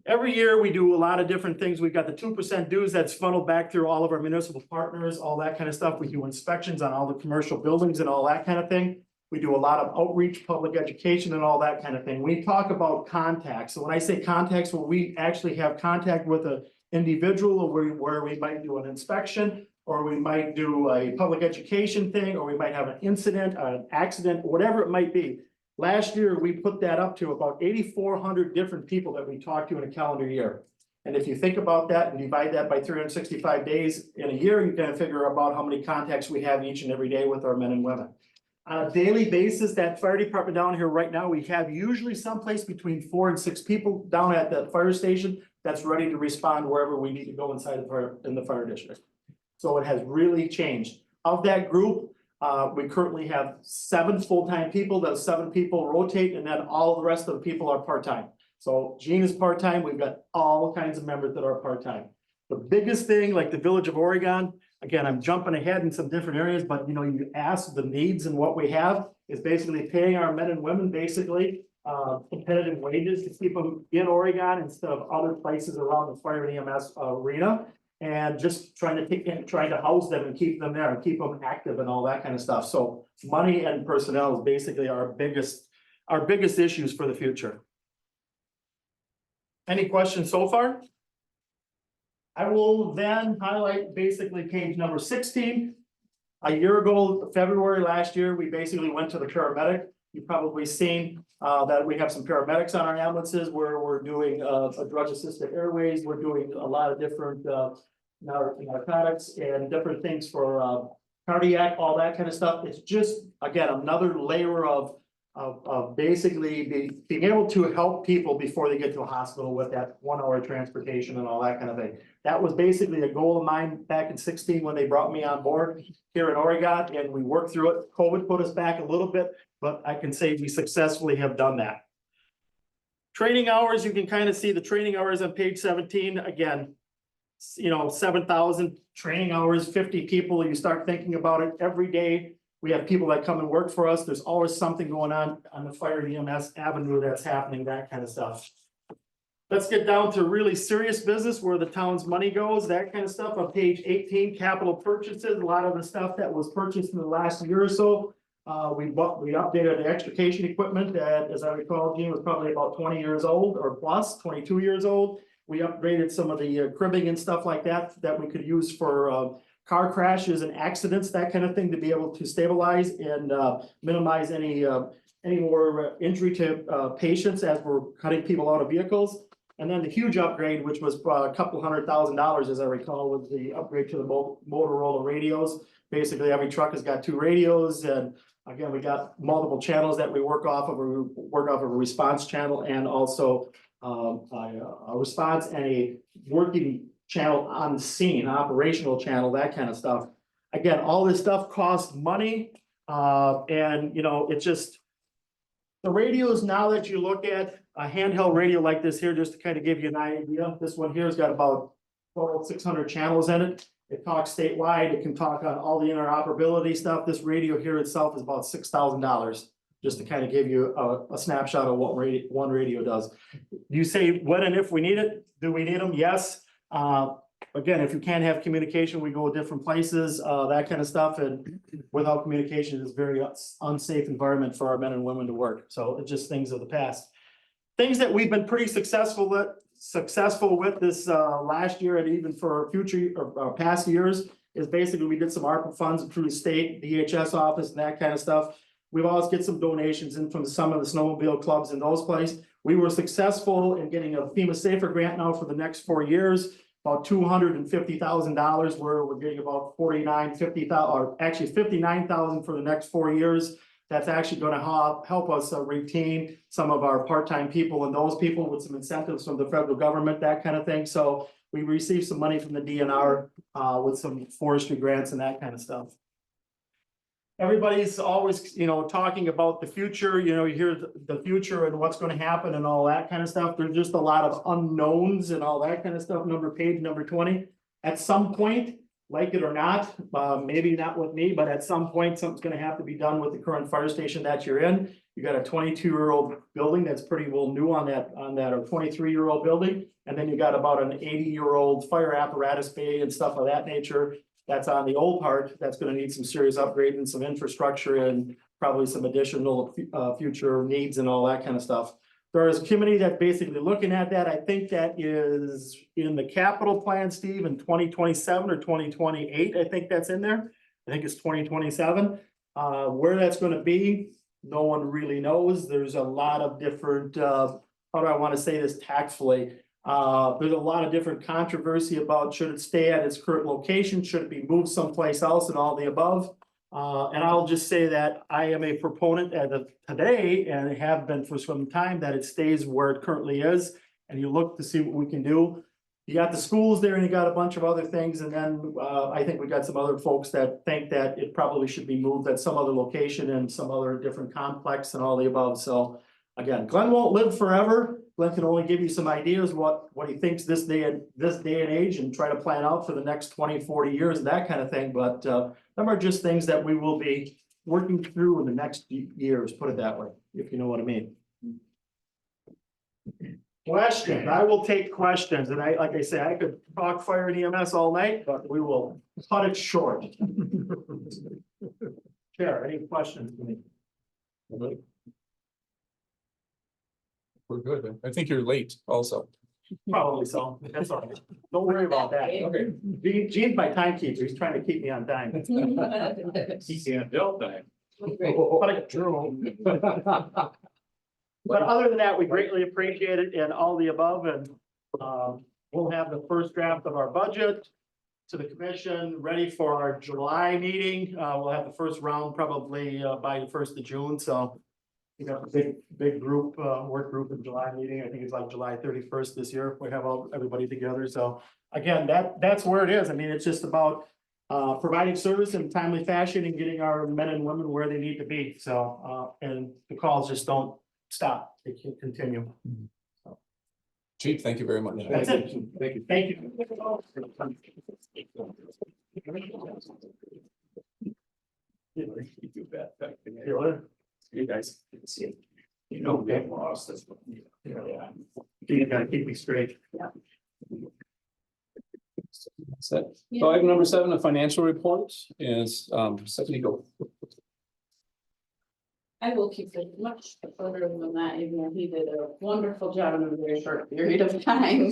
Every year we do a lot of different things. We've got the 2% dues that's funneled back through all of our municipal partners, all that kind of stuff. We do inspections on all the commercial buildings and all that kind of thing. We do a lot of outreach, public education and all that kind of thing. We talk about contacts. So when I say contacts, where we actually have contact with an individual or where we might do an inspection, or we might do a public education thing, or we might have an incident, an accident, whatever it might be. Last year, we put that up to about 8,400 different people that we talked to in a calendar year. And if you think about that and divide that by 365 days in a year, you can figure about how many contacts we have each and every day with our men and women. On a daily basis, that fire department down here right now, we have usually someplace between 4 and 6 people down at the fire station that's ready to respond wherever we need to go inside the fire district. So it has really changed. Of that group, we currently have 7 full-time people. Those 7 people rotate, and then all the rest of the people are part-time. So Gene is part-time. We've got all kinds of members that are part-time. The biggest thing, like the Village of Oregon, again, I'm jumping ahead in some different areas, but you ask the needs and what we have is basically paying our men and women basically competitive wages to keep them in Oregon instead of other places around the fire and EMS arena. And just trying to house them and keep them there and keep them active and all that kind of stuff. So money and personnel is basically our biggest our biggest issues for the future. Any questions so far? I will then highlight basically page number 16. A year ago, February last year, we basically went to the paramedic. You've probably seen that we have some paramedics on our ambulances where we're doing drug assisted airways. We're doing a lot of different narcotics and different things for cardiac, all that kind of stuff. It's just, again, another layer of basically being able to help people before they get to a hospital with that 1 hour transportation and all that kind of thing. That was basically a goal of mine back in 16 when they brought me on board here in Oregon, and we worked through it. COVID put us back a little bit, but I can say we successfully have done that. Training hours, you can kind of see the training hours on page 17. Again, 7,000 training hours, 50 people. You start thinking about it every day. We have people that come and work for us. There's always something going on the fire EMS avenue that's happening, that kind of stuff. Let's get down to really serious business where the town's money goes, that kind of stuff. On page 18, capital purchases, a lot of the stuff that was purchased in the last year or so. We updated the extrication equipment that, as I recall, Gene, was probably about 20 years old or plus, 22 years old. We upgraded some of the cribbing and stuff like that that we could use for car crashes and accidents, that kind of thing, to be able to stabilize and minimize any more injury to patients as we're cutting people out of vehicles. And then the huge upgrade, which was a couple $100,000, as I recall, was the upgrade to the Motorola radios. Basically, every truck has got 2 radios, and again, we got multiple channels that we work off of. We work off of a response channel and also a response and a working channel on the scene, operational channel, that kind of stuff. Again, all this stuff costs money, and it's just the radios. Now that you look at a handheld radio like this here, just to kind of give you an idea, this one here has got about 600 channels in it. It talks statewide. It can talk on all the interoperability stuff. This radio here itself is about $6,000, just to kind of give you a snapshot of what one radio does. You say when and if we need it. Do we need them? Yes. Again, if you can't have communication, we go different places, that kind of stuff. And without communication, it's a very unsafe environment for our men and women to work. So it's just things of the past. Things that we've been pretty successful with this last year, and even for future or past years, is basically we did some ARPA funds through the state, DHS office, and that kind of stuff. We've always get some donations in from some of the snowmobile clubs in those places. We were successful in getting a FEMA Safer grant now for the next 4 years, about $250,000, where we're getting about $49,000, or actually $59,000 for the next 4 years. That's actually going to help us retain some of our part-time people and those people with some incentives from the federal government, that kind of thing. So we received some money from the DNR with some forestry grants and that kind of stuff. Everybody's always, talking about the future, you hear the future and what's going to happen and all that kind of stuff. There's just a lot of unknowns and all that kind of stuff. Page number 20. At some point, like it or not, maybe not with me, but at some point, something's going to have to be done with the current fire station that you're in. You got a 22-year-old building that's pretty well new on that, or 23-year-old building. And then you got about an 80-year-old fire apparatus bay and stuff of that nature. That's on the old part. That's going to need some serious upgrade and some infrastructure and probably some additional future needs and all that kind of stuff. There is a committee that basically looking at that. I think that is in the capital plan, Steve, in 2027 or 2028. I think that's in there. I think it's 2027. Where that's going to be, no one really knows. There's a lot of different, how do I want to say this tactfully? There's a lot of different controversy about should it stay at its current location, should it be moved someplace else, and all the above. And I'll just say that I am a proponent as of today, and have been for some time, that it stays where it currently is. And you look to see what we can do. You got the schools there, and you got a bunch of other things. And then I think we got some other folks that think that it probably should be moved at some other location and some other different complex and all the above. So again, Glenn won't live forever. Glenn can only give you some ideas what he thinks this day and age, and try to plan out for the next 20, 40 years, that kind of thing. But them are just things that we will be working through in the next years, put it that way, if you know what I mean. Questions. I will take questions. And like I say, I could talk fire and EMS all night, but we will cut it short. Chair, any questions for me? we're good. I think you're late also. Probably so, that's all right. Don't worry about that. Okay. Gene's my timekeeper. He's trying to keep me on time. He can't help that. But I- But other than that, we greatly appreciate it and all the above, and we'll have the first draft of our budget to the commission, ready for our July meeting. We'll have the first round probably by the 1st of June, so we got a big group, work group in July meeting. I think it's like July 31st this year. We have everybody together. So again, that's where it is. I mean, it's just about providing service in a timely fashion and getting our men and women where they need to be. So, and the calls just don't stop. They can continue. Chief, thank you very much. That's it. Thank you. Thank you. You do that. You guys. You know, get lost. Yeah. You gotta keep me straight. That's it. So item number 7, the financial report is Stephanie Go. I will keep it much further than that, even though he did a wonderful job in a very short period of time.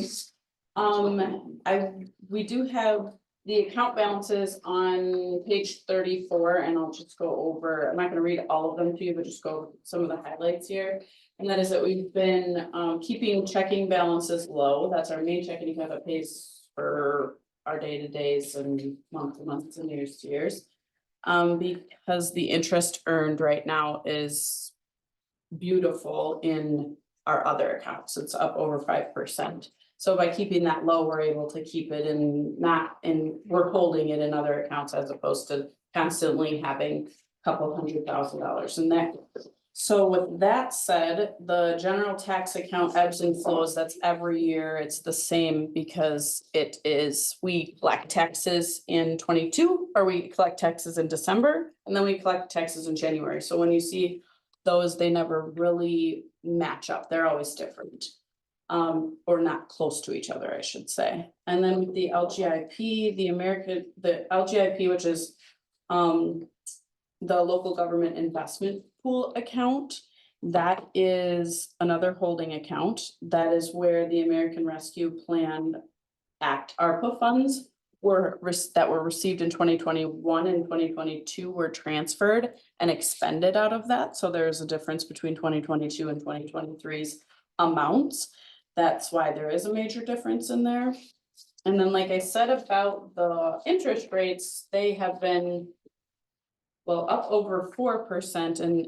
We do have the account balances on page 34, and I'll just go over, I'm not gonna read all of them to you, but just go over some of the highlights here. And that is that we've been keeping checking balances low. That's our main checking account that pays for our day-to-days and month-to-months and years-to-years. Because the interest earned right now is beautiful in our other accounts. It's up over 5%. So by keeping that low, we're able to keep it we're holding it in other accounts as opposed to constantly having a couple $100,000 in that. So with that said, the general tax account ebbs and flows. That's every year. It's the same because we collect taxes in 22, or we collect taxes in December, and then we collect taxes in January. So when you see those, they never really match up. They're always different. Or not close to each other, I should say. And then with the LGIP, the LGIP, which is the local government investment pool account, that is another holding account. That is where the American Rescue Plan Act ARPA funds that were received in 2021 and 2022 were transferred and expended out of that. So there's a difference between 2022 and 2023's amounts. That's why there is a major difference in there. And then, like I said about the interest rates, they have been up over 4% and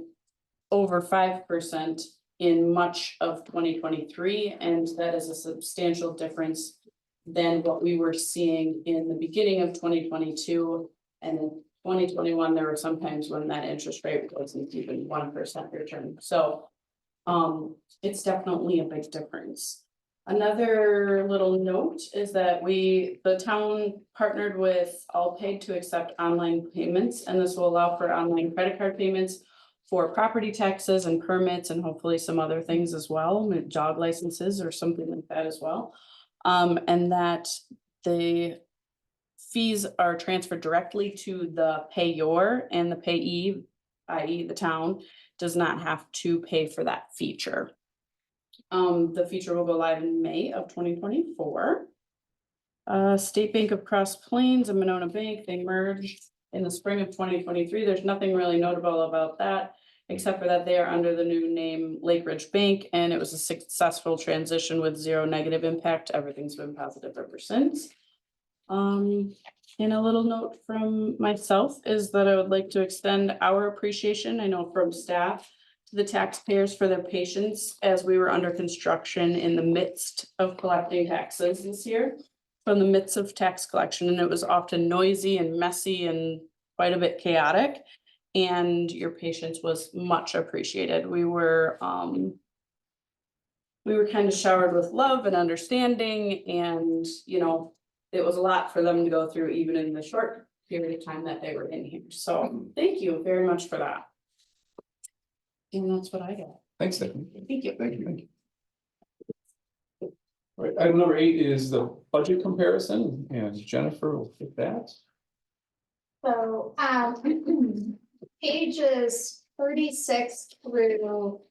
over 5% in much of 2023. And that is a substantial difference than what we were seeing in the beginning of 2022. And in 2021, there were some times when that interest rate wasn't even 1% return. So it's definitely a big difference. Another little note is that the town partnered with Allpaid to accept online payments, and this will allow for online credit card payments for property taxes and permits and hopefully some other things as well, jog licenses or something like that as well. And that the fees are transferred directly to the payor, and the payee, i.e. the town, does not have to pay for that feature. The feature will go live in May of 2024. State Bank of Cross Plains and Monona Bank, they merged in the spring of 2023. There's nothing really notable about that, except for that they are under the new name Lake Ridge Bank, and it was a successful transition with zero negative impact. Everything's been positive ever since. And a little note from myself is that I would like to extend our appreciation, I know from staff, to the taxpayers for their patience as we were under construction in the midst of collecting taxes this year. From the midst of tax collection, and it was often noisy and messy and quite a bit chaotic. And your patience was much appreciated. We were kind of showered with love and understanding, and it was a lot for them to go through even in the short period of time that they were in here. So thank you very much for that. And that's what I got. Thanks, Stephanie. Thank you. Thank you. All right, item number 8 is the budget comparison, and Jennifer will take that. So, pages 36 through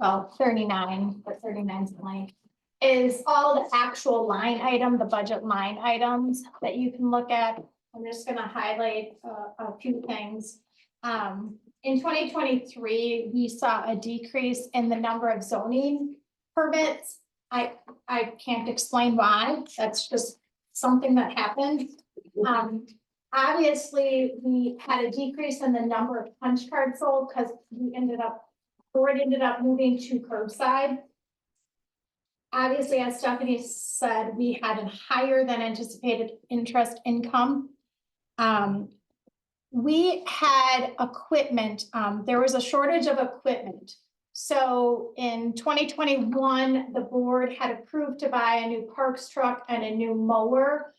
well, 39, but 39 is blank, is all the actual line item, the budget line items that you can look at. I'm just gonna highlight a few things. In 2023, we saw a decrease in the number of zoning permits. I can't explain why, that's just something that happened. Obviously, we had a decrease in the number of punch cards sold because we ended up moving to curbside. Obviously, as Stephanie said, we had a higher than anticipated interest income. We had equipment, there was a shortage of equipment. So in 2021, the board had approved to buy a new parks truck and a new mower.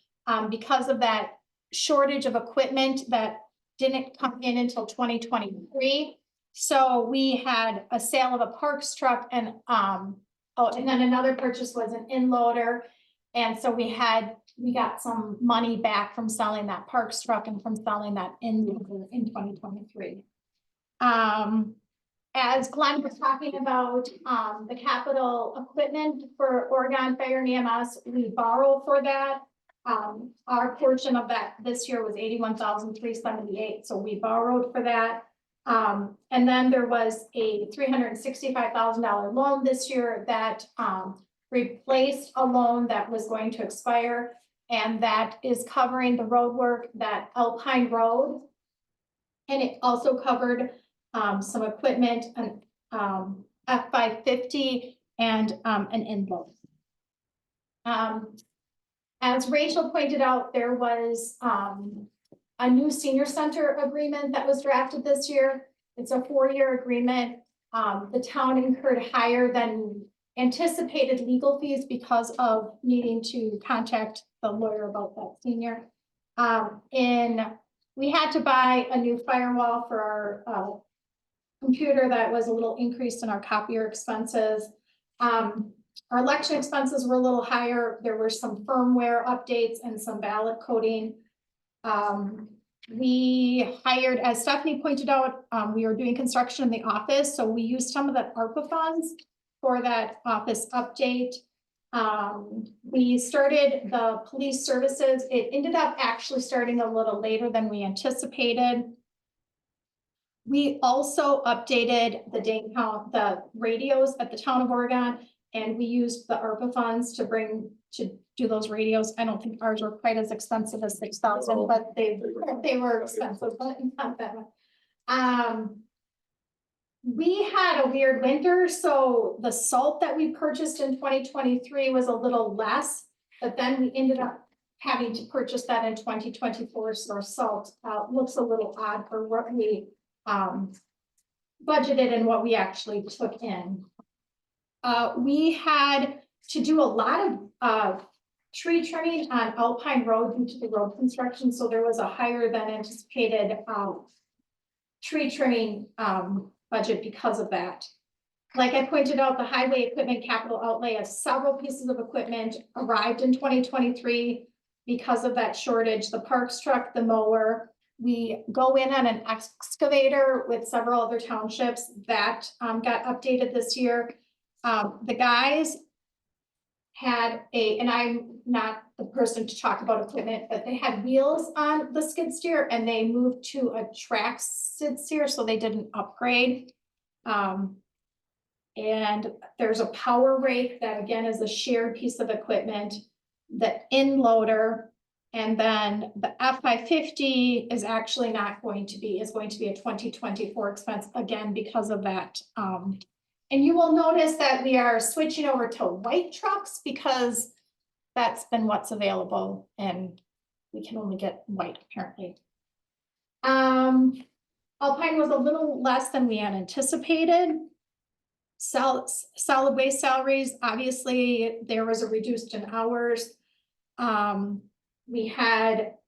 Because of that shortage of equipment that didn't come in until 2023. So we had a sale of a parks truck and then another purchase was an in-loader. And so we got some money back from selling that parks truck and from selling that in 2023. As Glenn was talking about, the capital equipment for Oregon Fire and EMS, we borrow for that. Our portion of that this year was $81,378, so we borrowed for that. And then there was a $365,000 loan this year that replaced a loan that was going to expire, and that is covering the road work that Alpine Road. And it also covered some equipment, an F-550 and an in-load. As Rachel pointed out, there was a new senior center agreement that was drafted this year. It's a 4-year agreement. The town incurred higher than anticipated legal fees because of needing to contact the lawyer about that senior. We had to buy a new firewall for our computer that was a little increased in our copier expenses. Our election expenses were a little higher. There were some firmware updates and some ballot coding. We hired, as Stephanie pointed out, we were doing construction in the office, so we used some of the ARPA funds for that office update. We started the police services. It ended up actually starting a little later than we anticipated. We also updated the radios at the town of Oregon, and we used the ARPA funds to do those radios. I don't think ours were quite as expensive as 6,000, but they were expensive, but not that much. We had a weird winter, so the salt that we purchased in 2023 was a little less, but then we ended up having to purchase that in 2024, so our salt looks a little odd for what we budgeted and what we actually took in. We had to do a lot of tree trimming on Alpine Road due to the road construction, so there was a higher than anticipated tree trimming budget because of that. Like I pointed out, the highway equipment capital outlay of several pieces of equipment arrived in 2023 because of that shortage. The parks truck, the mower. We go in on an excavator with several other townships that got updated this year. The guys had and I'm not the person to talk about equipment, but they had wheels on the skid steer and they moved to a track skid steer, so they didn't upgrade. And there's a power rake that again is a shared piece of equipment, the in loader, and then the F-550 is actually going to be a 2024 expense again because of that. And you will notice that we are switching over to white trucks because that's been what's available and we can only get white apparently. Alpine was a little less than we had anticipated. Solid waste salaries, obviously there was a reduced in hours. We had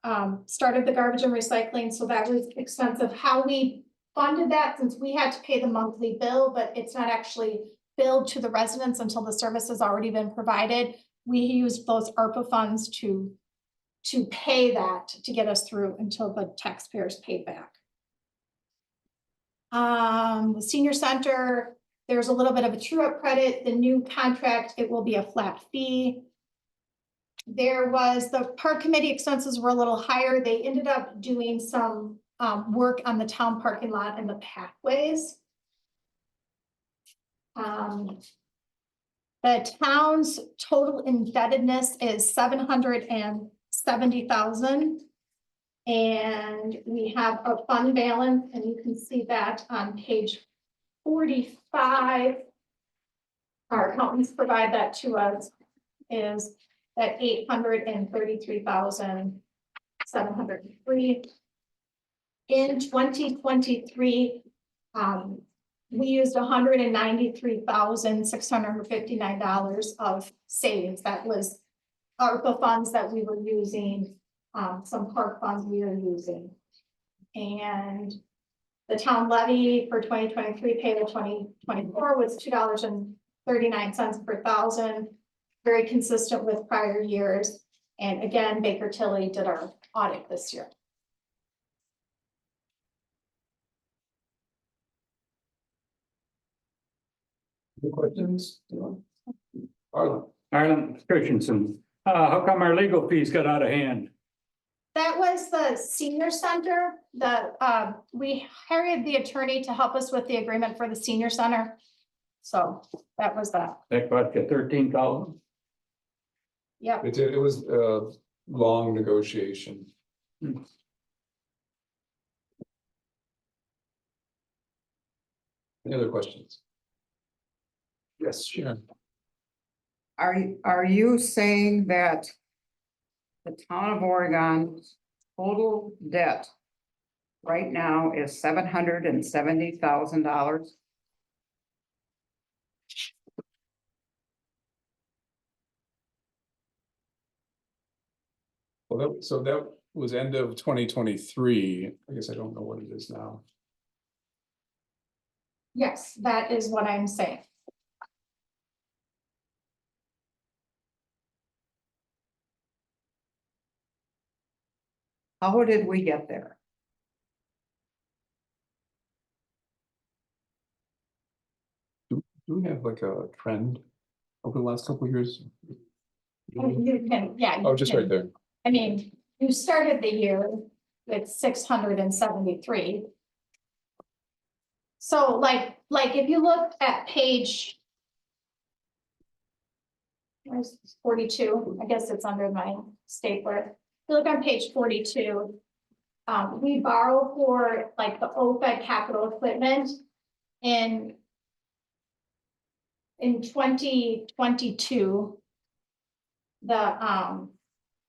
started the garbage and recycling, so that was expensive. How we funded that, since we had to pay the monthly bill, but it's not actually billed to the residents until the service has already been provided. We used those ARPA funds to pay that to get us through until the taxpayers paid back. The senior center, There's a little bit of a true-up credit. The new contract, it will be a flat fee. There was, the park committee expenses were a little higher. They ended up doing some work on the town parking lot and the pathways. The town's total indebtedness is $770,000. And we have a fund balance, and you can see that on page 45. Our accountants provide that to us, is that $833,703. In 2023, we used $193,659 of savings. That was ARPA funds that we were using, some park funds we were using. And the town levy for 2023 payable 2024 was $2.39 per thousand, very consistent with prior years. And again, Baker Tilly did our audit this year. Any questions? Arlen? Arlen Christensen, how come our legal fees got out of hand? That was the senior center, we hired the attorney to help us with the agreement for the senior center. So that was that. That cost you 13,000? Yep. It did, it was a long negotiation. Any other questions? Yes, Sharon. Are you saying that the town of Oregon's total debt right now is $770,000? Well, so that was end of 2023. I guess I don't know what it is now. Yes, that is what I'm saying. How did we get there? Do we have like a trend over the last couple of years? You can, yeah. Oh, just right there. I mean, you started the year with 673. So like if you look at page. Where's 42? I guess it's under my stapler. If you look on page 42, we borrow for like the OPED capital equipment in 2022.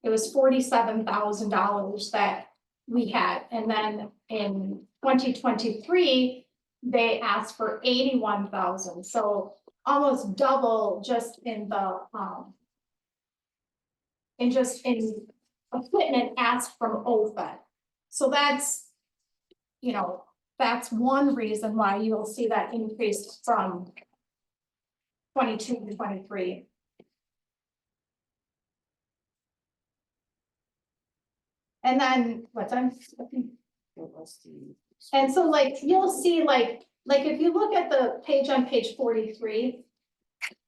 It was $47,000 that we had, and then in 2023, they asked for 81,000. So almost double just in the in equipment asked from OPED. So that's, you know, that's one reason why you'll see that increase from 22 to 23. And then what's on? And so like, you'll see like if you look at the page on page 43,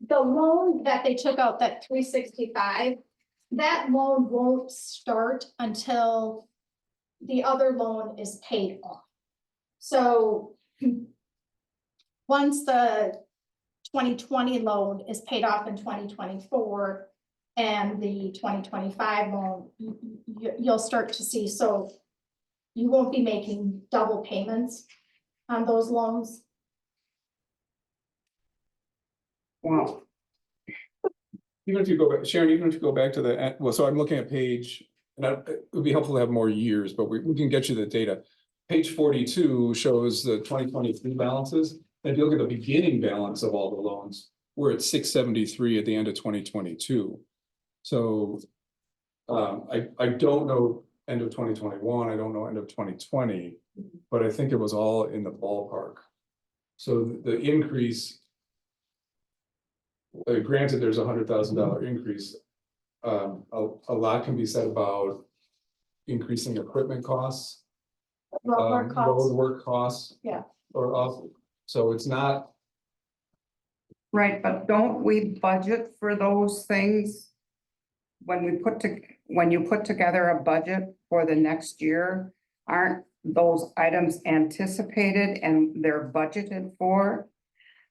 the loan that they took out, that 365, that loan won't start until the other loan is paid off. So once the 2020 loan is paid off in 2024 and the 2025 loan, you'll start to see, so you won't be making double payments on those loans. Wow. Even if you go back, Sharon, even if you go back to the, well, so I'm looking at page, and it would be helpful to have more years, but we can get you the data. Page 42 shows the 2023 balances. And if you look at the beginning balance of all the loans, we're at 673 at the end of 2022. So I don't know end of 2021, I don't know end of 2020, but I think it was all in the ballpark. So the increase, granted, there's $100,000 increase. A lot can be said about increasing equipment costs, Road work costs. road work costs. Yeah. Or off, so it's not Right, but don't we budget for those things? When you put together a budget for the next year, aren't those items anticipated and they're budgeted for?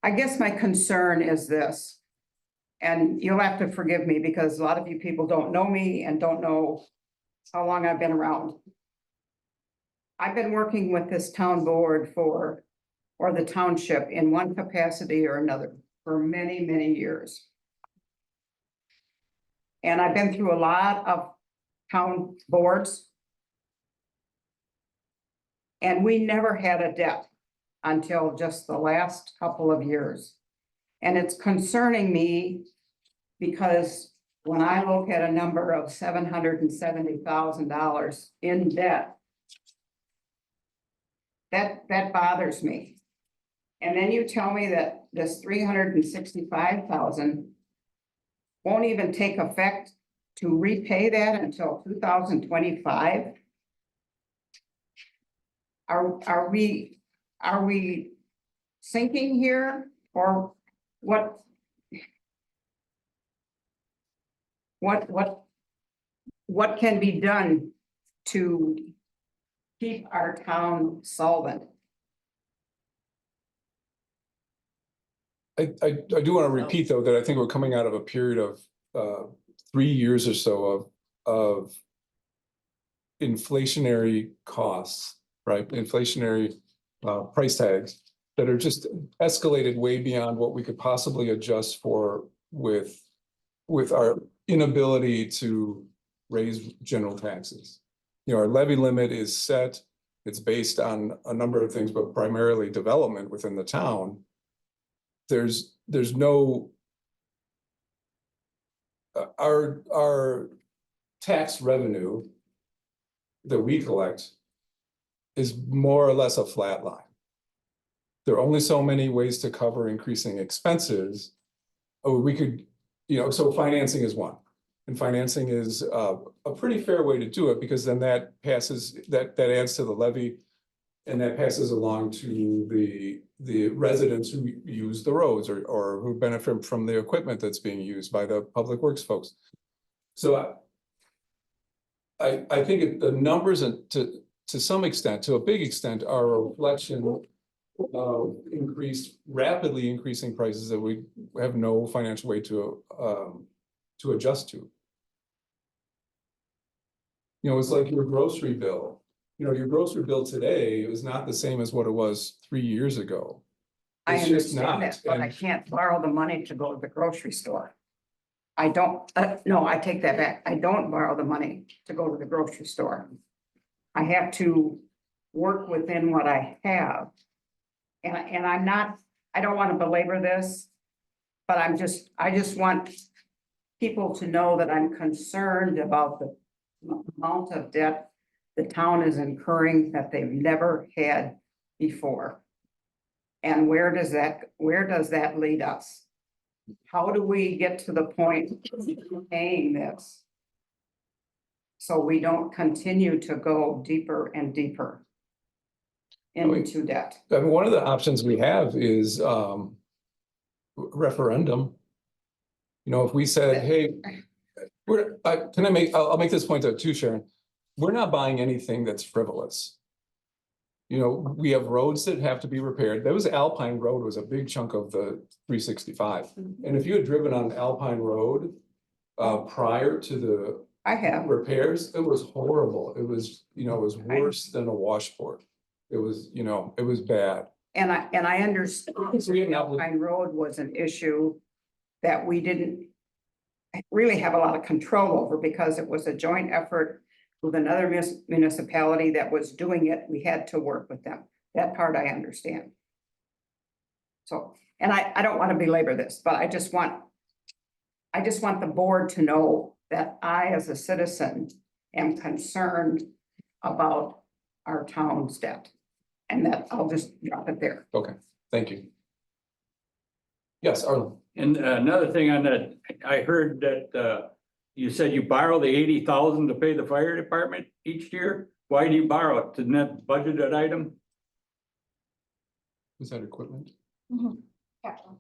I guess my concern is this. And you'll have to forgive me because a lot of you people don't know me and don't know how long I've been around. I've been working with this town board or the township in one capacity or another for many, many years. And I've been through a lot of town boards. And we never had a debt until just the last couple of years. And it's concerning me because when I look at a number of $770,000 in debt, that bothers me. And then you tell me that this 365,000 won't even take effect to repay that until 2025. Are we sinking here or what? What can be done to keep our town solvent? I do want to repeat, though, that I think we're coming out of a period of 3 years or so of inflationary costs, right? Inflationary price tags that are just escalated way beyond what we could possibly adjust for with our inability to raise general taxes. You know, our levy limit is set. It's based on a number of things, but primarily development within the town. There's no our tax revenue that we collect is more or less a flat line. There are only so many ways to cover increasing expenses. Oh, we could, you know, so financing is one. And financing is a pretty fair way to do it because then that passes, that adds to the levy. And that passes along to the residents who use the roads or who benefit from the equipment that's being used by the public works folks. So I think the numbers to some extent, to a big extent, are a reflection of rapidly increasing prices that we have no financial way to adjust to. You know, it's like your grocery bill. You know, your grocery bill today is not the same as what it was 3 years ago. I It's just understand not. that, but I can't borrow the money to go to the grocery store. I don't, no, I take that back. I don't borrow the money to go to the grocery store. I have to work within what I have. And I'm not, I don't want to belabor this, but I just want people to know that I'm concerned about the amount of debt the town is incurring that they've never had before. And where does that lead us? How do we get to the point of paying this? So we don't continue to go deeper and deeper into debt. I mean, one of the options we have is referendum. You know, if we said, hey, I'll make this point too, Sharon. We're not buying anything that's frivolous. You know, we have roads that have to be repaired. That was Alpine Road was a big chunk of the 365. And if you had driven on Alpine Road prior to the repairs, it was horrible. It was, you know, it was worse than a washboard. It was, you know, it was bad. And I understand Alpine Road was an issue that we didn't really have a lot of control over because it was a joint effort with another municipality that was doing it. We had to work with them. That part I understand. So, and I don't want to belabor this, but I just want the board to know that I, as a citizen, am concerned about our town's debt. And that I'll just drop it there. Okay, thank you. Yes, Arlen. And another thing on that, I heard that you said you borrow the 80,000 to pay the fire department each year. Why do you borrow it? Isn't that budgeted item? Was that equipment? Capital.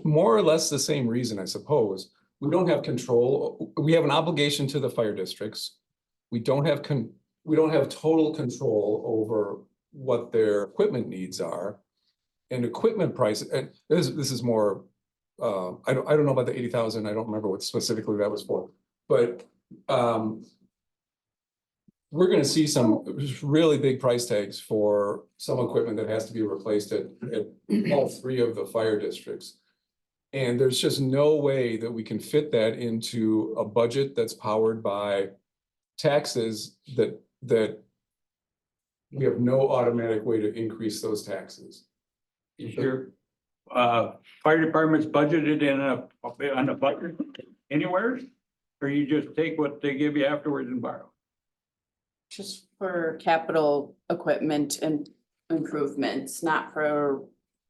more or less the same reason, I suppose. We don't have control. We have an obligation to the fire districts. We don't have total control over what their equipment needs are. And equipment price, and this is more, I don't know about the 80,000. I don't remember what specifically that was for, but we're gonna see some really big price tags for some equipment that has to be replaced at all three of the fire districts. And there's just no way that we can fit that into a budget that's powered by taxes that we have no automatic way to increase those taxes. Is your fire department's budgeted on a budget anywhere? Or you just take what they give you afterwards and borrow? Just for capital equipment and improvements, not for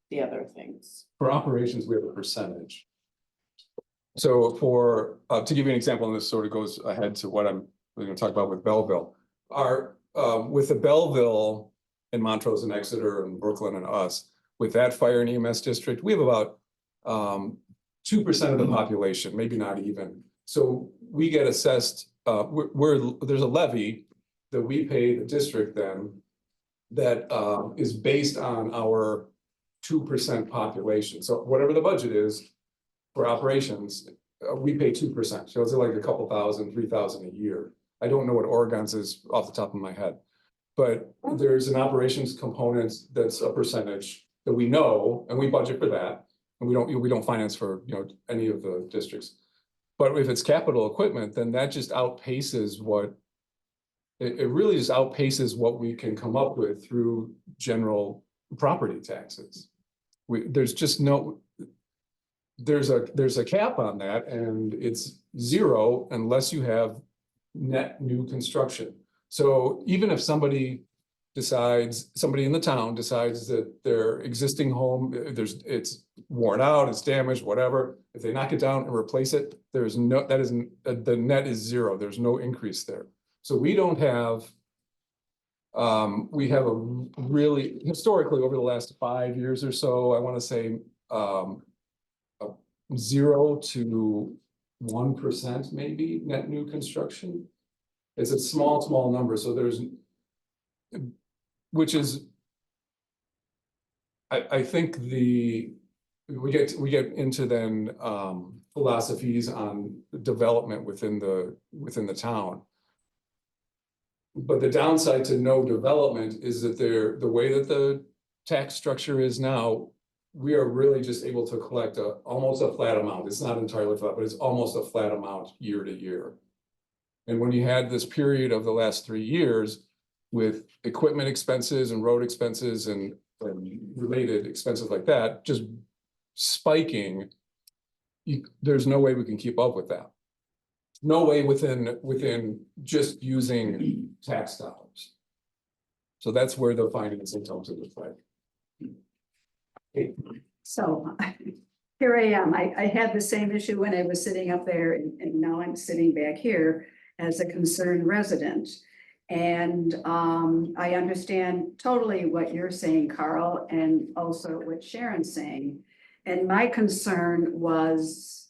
the other things. For operations, we have a percentage. So for, to give you an example, and this sort of goes ahead to what I'm going to talk about with Belleville. With the Belleville and Montrose and Exeter and Brooklyn and us, with that fire and EMS district, we have about 2% of the population, maybe not even. So we get assessed, there's a levy that we pay the district then that is based on our 2% population. So whatever the budget is for operations, we pay 2%. So it's like a couple thousand, 3,000 a year. I don't know what Oregon's is off the top of my head, but there's an operations component that's a percentage that we know, and we budget for that. And we don't finance for, any of the districts. But if it's capital equipment, then that just outpaces what it really just outpaces what we can come up with through general property taxes. There's a cap on that, and it's zero unless you have net new construction. So even if somebody in the town decides that their existing home, it's worn out, it's damaged, whatever, if they knock it down and replace it, the net is zero. There's no increase there. So we don't have, we have a really, historically over the last 5 years or so, I want to say 0 to 1% maybe net new construction. It's a small number. So which is, I think we get into then philosophies on development within the town. But the downside to no development is that the way that the tax structure is now, we are really just able to collect almost a flat amount. It's not entirely flat, but it's almost a flat amount year to year. And when you had this period of the last 3 years with equipment expenses and road expenses and related expenses like that, just spiking, there's no way we can keep up with that. No way within just using tax dollars. So that's where the financing comes into play. So here I am. I had the same issue when I was sitting up there, and now I'm sitting back here as a concerned resident. And I understand totally what you're saying, Carl, and also what Sharon's saying. And my concern was,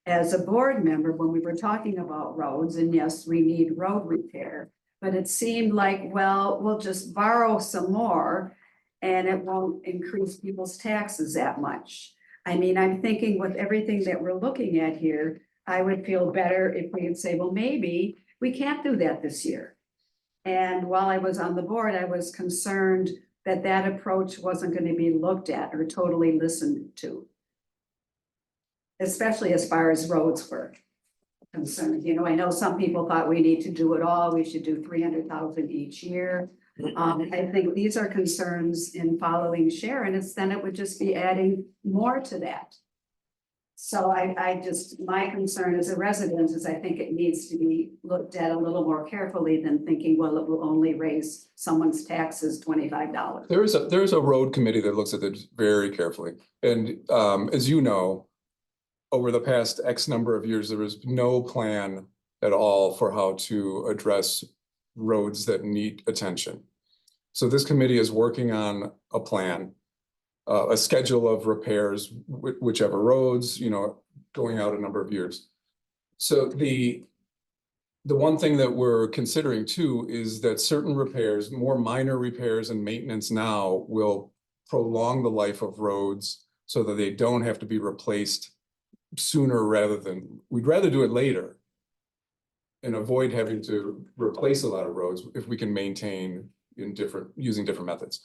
as a board member, when we were talking about roads, and yes, we need road repair, but it seemed like, well, we'll just borrow some more and it won't increase people's taxes that much. I mean, I'm thinking with everything that we're looking at here, I would feel better if we could say, well, maybe we can't do that this year. And while I was on the board, I was concerned that that approach wasn't going to be looked at or totally listened to. Especially as far as roads were concerned. I know some people thought we need to do it all. We should do 300,000 each year. I think these are concerns in following Sharon. Then it would just be adding more to that. So my concern as a resident is I think it needs to be looked at a little more carefully than thinking, well, it will only raise someone's taxes $25. There's a road committee that looks at this very carefully. And as you know, over the past X number of years, there was no plan at all for how to address roads that need attention. So this committee is working on a plan. a schedule of repairs, whichever roads, you know, going out a number of years. So the one thing that we're considering too is that certain repairs, more minor repairs and maintenance now will prolong the life of roads so that they don't have to be replaced sooner rather than, we'd rather do it later and avoid having to replace a lot of roads if we can maintain using different methods.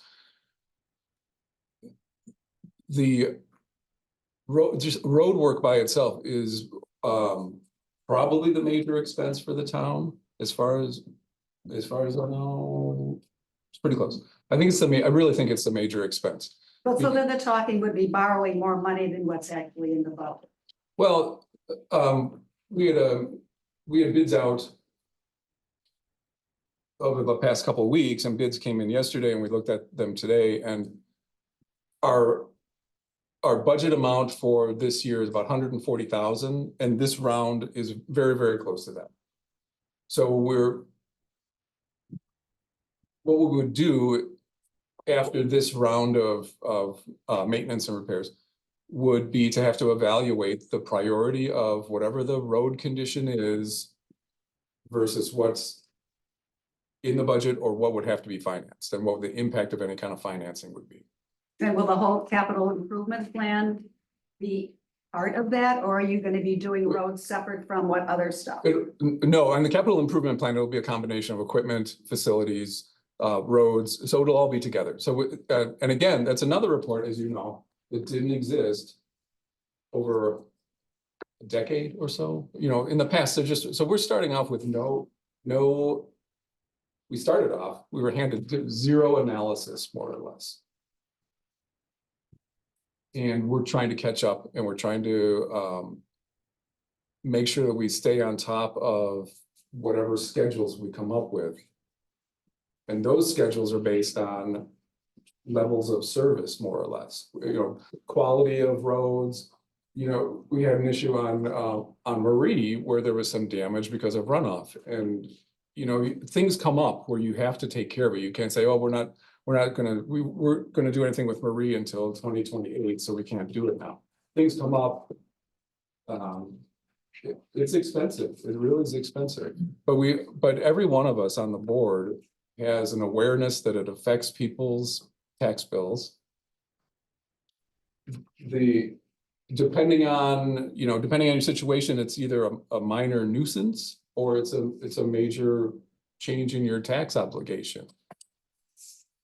The road work by itself is probably the major expense for the town as far as I know. It's pretty close. I really think it's the major expense. But so then the talking would be borrowing more money than what's actually in the budget. Well, we had bids out over the past couple of weeks, and bids came in yesterday, and we looked at them today, and our budget amount for this year is about 140,000, and this round is very, very close to that. So what we would do after this round of maintenance and repairs would be to have to evaluate the priority of whatever the road condition is versus what's in the budget or what would have to be financed and what the impact of any kind of financing would be. And will the whole capital improvement plan be part of that, or are you gonna be doing roads separate from what other stuff? No, on the capital improvement plan, it'll be a combination of equipment, facilities, roads, so it'll all be together. So, and again, that's another report, as you know, that didn't exist over a decade or so. You know, in the past, so we're starting off with we were handed zero analysis, more or less. And we're trying to catch up, and we're trying to make sure that we stay on top of whatever schedules we come up with. And those schedules are based on levels of service, more or less, you know, quality of roads. You know, we had an issue on Marie where there was some damage because of runoff, and you know, things come up where you have to take care of it. You can't say, oh, we're gonna do anything with Marie until 2028, so we can't do it now. Things come up. It's expensive. It really is expensive. But every one of us on the board has an awareness that it affects people's tax bills. Depending on your situation, it's either a minor nuisance or it's a major change in your tax obligation.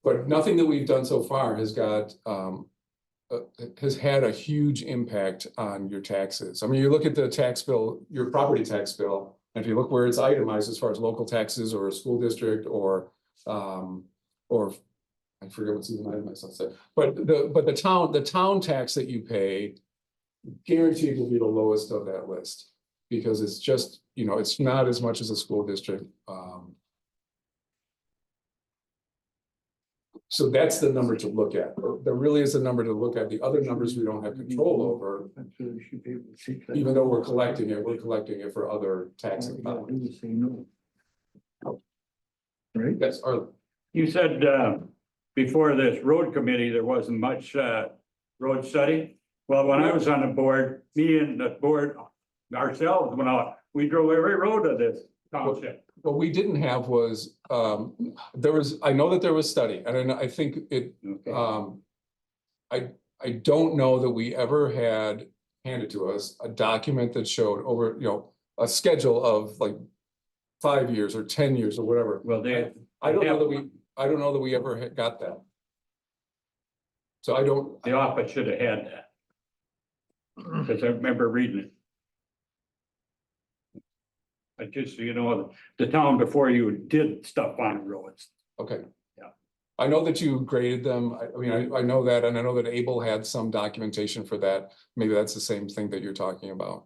But nothing that we've done so far has had a huge impact on your taxes. I mean, you look at the tax bill, your property tax bill, and if you look where it's itemized as far as local taxes or a school district or I forget what's even itemized, let's say. But the town tax that you pay, guaranteed will be the lowest of that list. Because it's just, you know, it's not as much as a school district. So that's the number to look at. There really is a number to look at. The other numbers we don't have control over. Even though we're collecting it for other taxing dollars. Right? That's our. You said before this road committee, there wasn't much road study. Well, when I was on the board, me and the board ourselves went out, we drove every road of this township. What we didn't have was, I know that there was study, and I think it, I don't know that we ever had handed to us a document that showed over, you know, a schedule of like 5 years or 10 years or whatever. Well, I don't know that we ever got that. So I don't. The office should have had that. Because I remember reading it. I just, you know, the town before you did stuff on roads. Okay. Yeah. I know that you graded them. I mean, I know that, and I know that Able had some documentation for that. Maybe that's the same thing that you're talking about.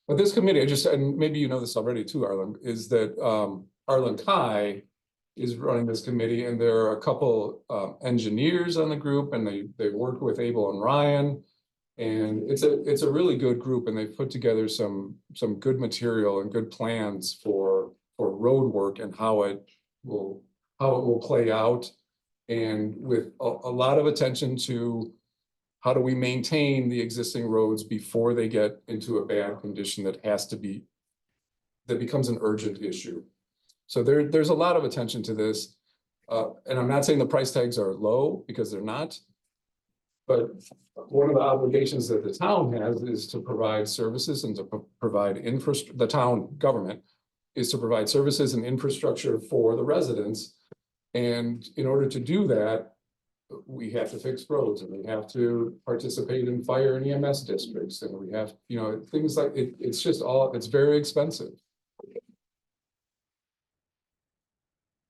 But this committee, and maybe you know this already too, Arlen, is that Arlen Kai is running this committee, and there are a couple engineers on the group, and they work with Able and Ryan. And it's a really good group, and they've put together some good material and good plans for road work and how it will play out. And with a lot of attention to how do we maintain the existing roads before they get into a bad condition that becomes an urgent issue. So there's a lot of attention to this. And I'm not saying the price tags are low, because they're not. But one of the obligations that the town has is to provide services and to provide infrastructure. The town government is to provide services and infrastructure for the residents. And in order to do that, we have to fix roads, and we have to participate in fire and EMS districts, and we have, things like it. It's just it's very expensive.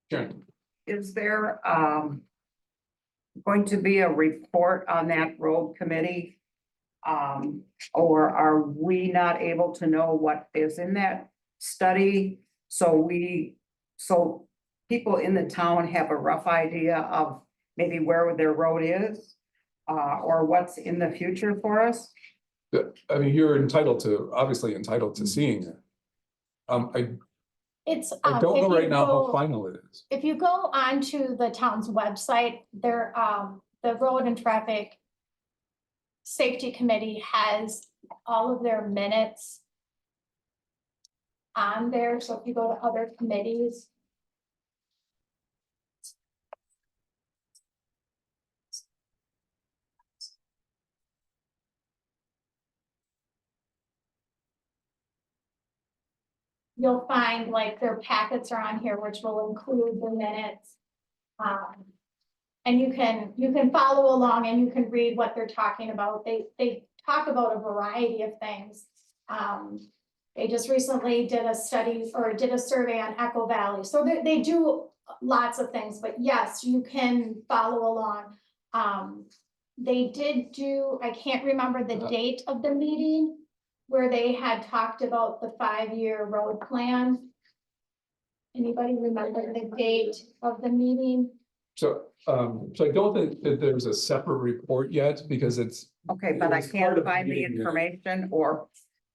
Karen. Is there going to be a report on that road committee? Or are we not able to know what is in that study? So people in the town have a rough idea of maybe where their road is, or what's in the future for us? I mean, you're obviously entitled to seeing it. I don't know right now how final it is. If you go onto the town's website, there, the Road and Traffic Safety Committee has all of their minutes on there. So if you go to other committees. You'll find like their packets are on here, which will include the minutes. And you can follow along and you can read what they're talking about. They talk about a variety of things. They just recently did a study or did a survey on Echo Valley. So they do lots of things, but yes, you can follow along. They did do, I can't remember the date of the meeting, where they had talked about the 5-year road plan. Anybody remember the date of the meeting? So I don't think that there's a separate report yet, because it's. Okay, but I It's part can't of the find the meeting, yeah. information, or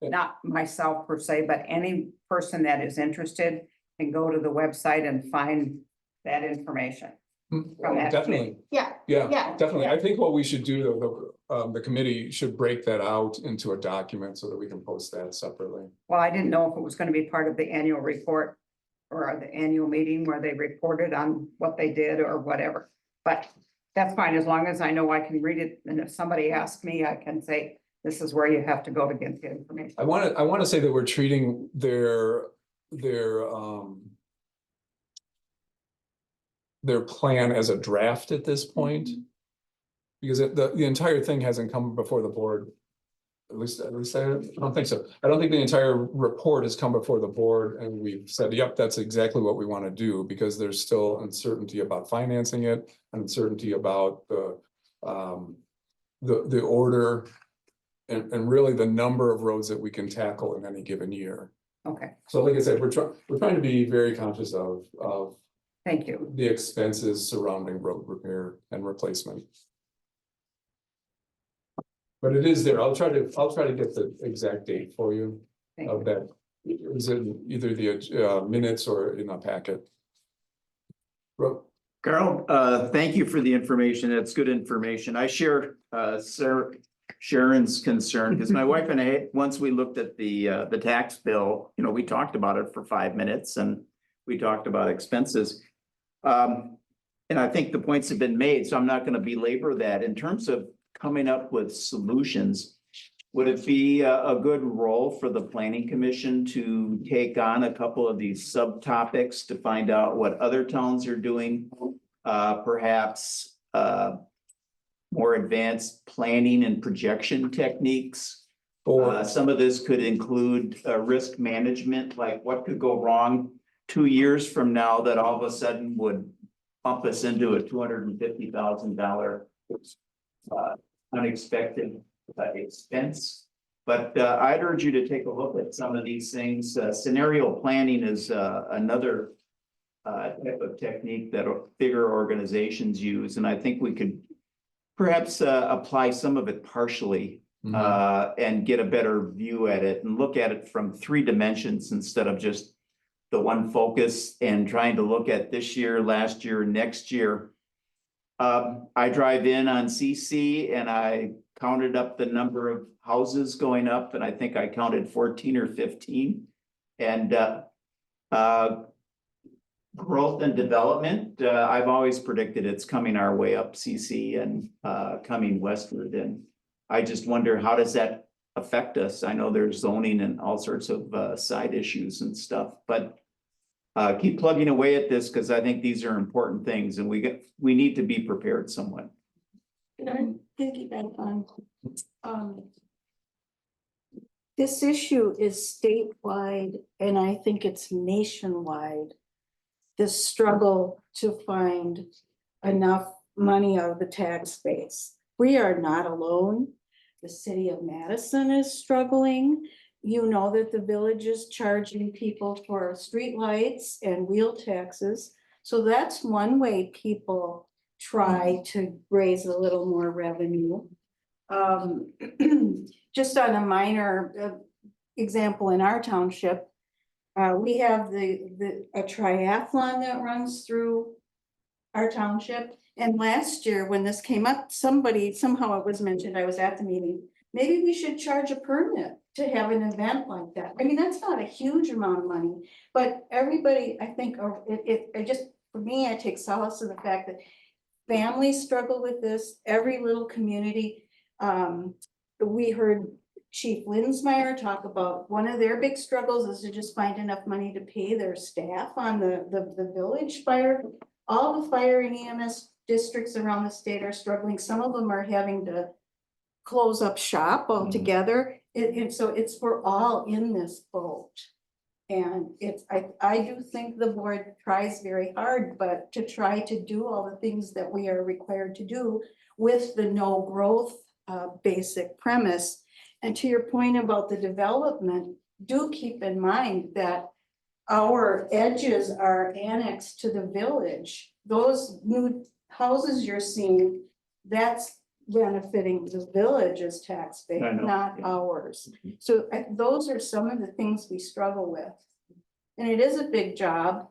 not myself per se, but any person that is interested can go to the website and find that information. From that Definitely. committee. Yeah. Yeah, Yeah. definitely. I think what we should do, though, the committee should break that out into a document so that we can post that separately. Well, I didn't know if it was gonna be part of the annual report or the annual meeting where they reported on what they did or whatever. But that's fine, as long as I know I can read it, and if somebody asks me, I can say, this is where you have to go to get the information. I want to say that we're treating their plan as a draft at this point. Because the entire thing hasn't come before the board. At least I don't think so. I don't think the entire report has come before the board and we've said, yep, that's exactly what we want to do, because there's still uncertainty about financing it, uncertainty about the order and really the number of roads that we can tackle in any given year. Okay, So like I said, we're trying to be very conscious of thank you. the expenses surrounding road repair and replacement. But it is there. I'll try to get the exact date for you Thank of that. Is it either the minutes or in a packet? Carl, thank you for the information. That's good information. I share Sharon's concern, because my wife and I, once we looked at the tax bill, we talked about it for 5 minutes and we talked about expenses. And I think the points have been made, so I'm not going to belabor that. In terms of coming up with solutions, would it be a good role for the planning commission to take on a couple of these subtopics to find out what other towns are doing? Perhaps more advanced planning and projection techniques. Some of this could include risk management, like what could go wrong 2 years from now that all of a sudden would bump us into a $250,000 unexpected expense. But I'd urge you to take a look at some of these things. Scenario planning is another type of technique that bigger organizations use, and I think we could perhaps apply some of it partially and get a better view at it and look at it from 3 dimensions instead of just the one focus, and trying to look at this year, last year, next year. I drive in on CC and I counted up the number of houses going up, and I think I counted 14 or 15. And growth and development, I've always predicted it's coming our way up CC and coming westward. And I just wonder, how does that affect us? I know there's zoning and all sorts of side issues and stuff, but keep plugging away at this, because I think these are important things and we need to be prepared somewhat. Can I piggyback on, this issue is statewide and I think it's nationwide. This struggle to find enough money out of the tax base. We are not alone. The city of Madison is struggling. You know that the village is charging people for streetlights and wheel taxes. So that's one way people try to raise a little more revenue. Just on a minor example in our township, we have a triathlon that runs through our township. And last year, when this came up, somehow it was mentioned, I was at the meeting, maybe we should charge a permit to have an event like that. I mean, that's not a huge amount of money, but everybody, I think, for me, I take solace in the fact that families struggle with this, every little community. We heard Chief Linsmeyer talk about one of their big struggles is to just find enough money to pay their staff on the village fire. All the fire and EMS districts around the state are struggling. Some of them are having to close up shop altogether. So we're all in this boat. And I do think the board tries very hard, but to try to do all the things that we are required to do with the no growth basic premise. And to your point about the development, do keep in mind that our edges are annexed to the village. Those new houses you're seeing, that's benefiting the village's tax base, not ours. So those are some of the things we struggle with. And it is a big job.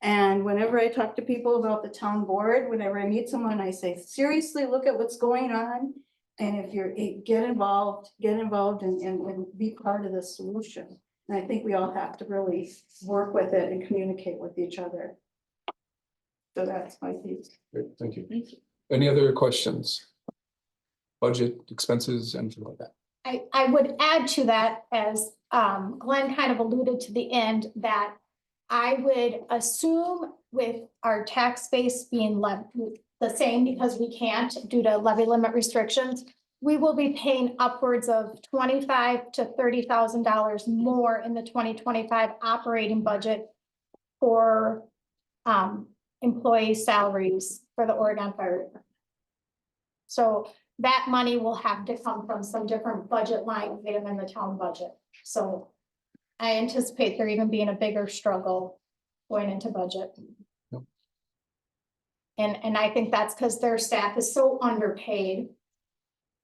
And whenever I talk to people about the town board, whenever I meet someone, I say, seriously, look at what's going on. And if you're, get involved and be part of the solution. And I think we all have to really work with it and communicate with each other. So that's my piece. Great, thank you. Any other questions? Budget, expenses, anything like that? I would add to that, as Glenn kind of alluded to the end, that I would assume with our tax base being the same, because we can't due to levy limit restrictions, we will be paying upwards of $25,000 to $30,000 more in the 2025 operating budget for employee salaries for the Oregon Fire Department. So that money will have to come from some different budget line item in the town budget. So I anticipate there even being a bigger struggle going into budget. Yep. And I think that's because their staff is so underpaid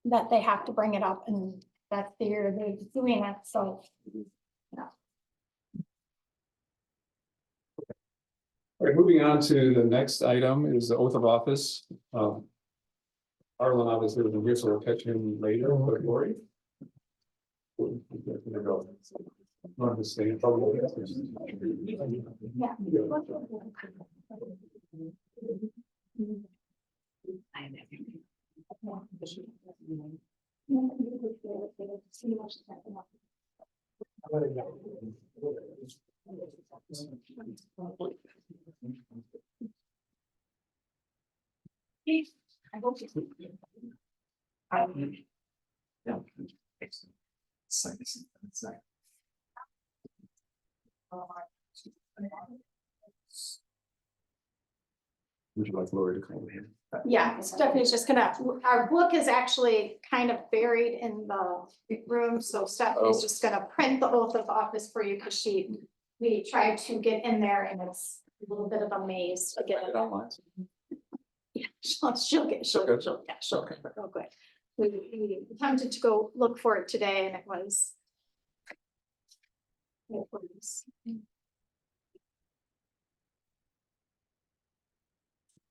that they have to bring it up, and that's the year they're doing it, so. Yeah. All right, moving on to the next item is the oath of office. Arlen obviously isn't here, so we'll catch him later, but Lori. Want to stay in trouble? Yeah. Would you like Lori to come in? Yeah, Stephanie's just gonna, our book is actually kind of buried in the room, so Stephanie's just gonna print the oath of office for you, because we tried to get in there and it's a little bit of a maze to get it. Yeah, she'll get real quick. We attempted to go look for it today and it was.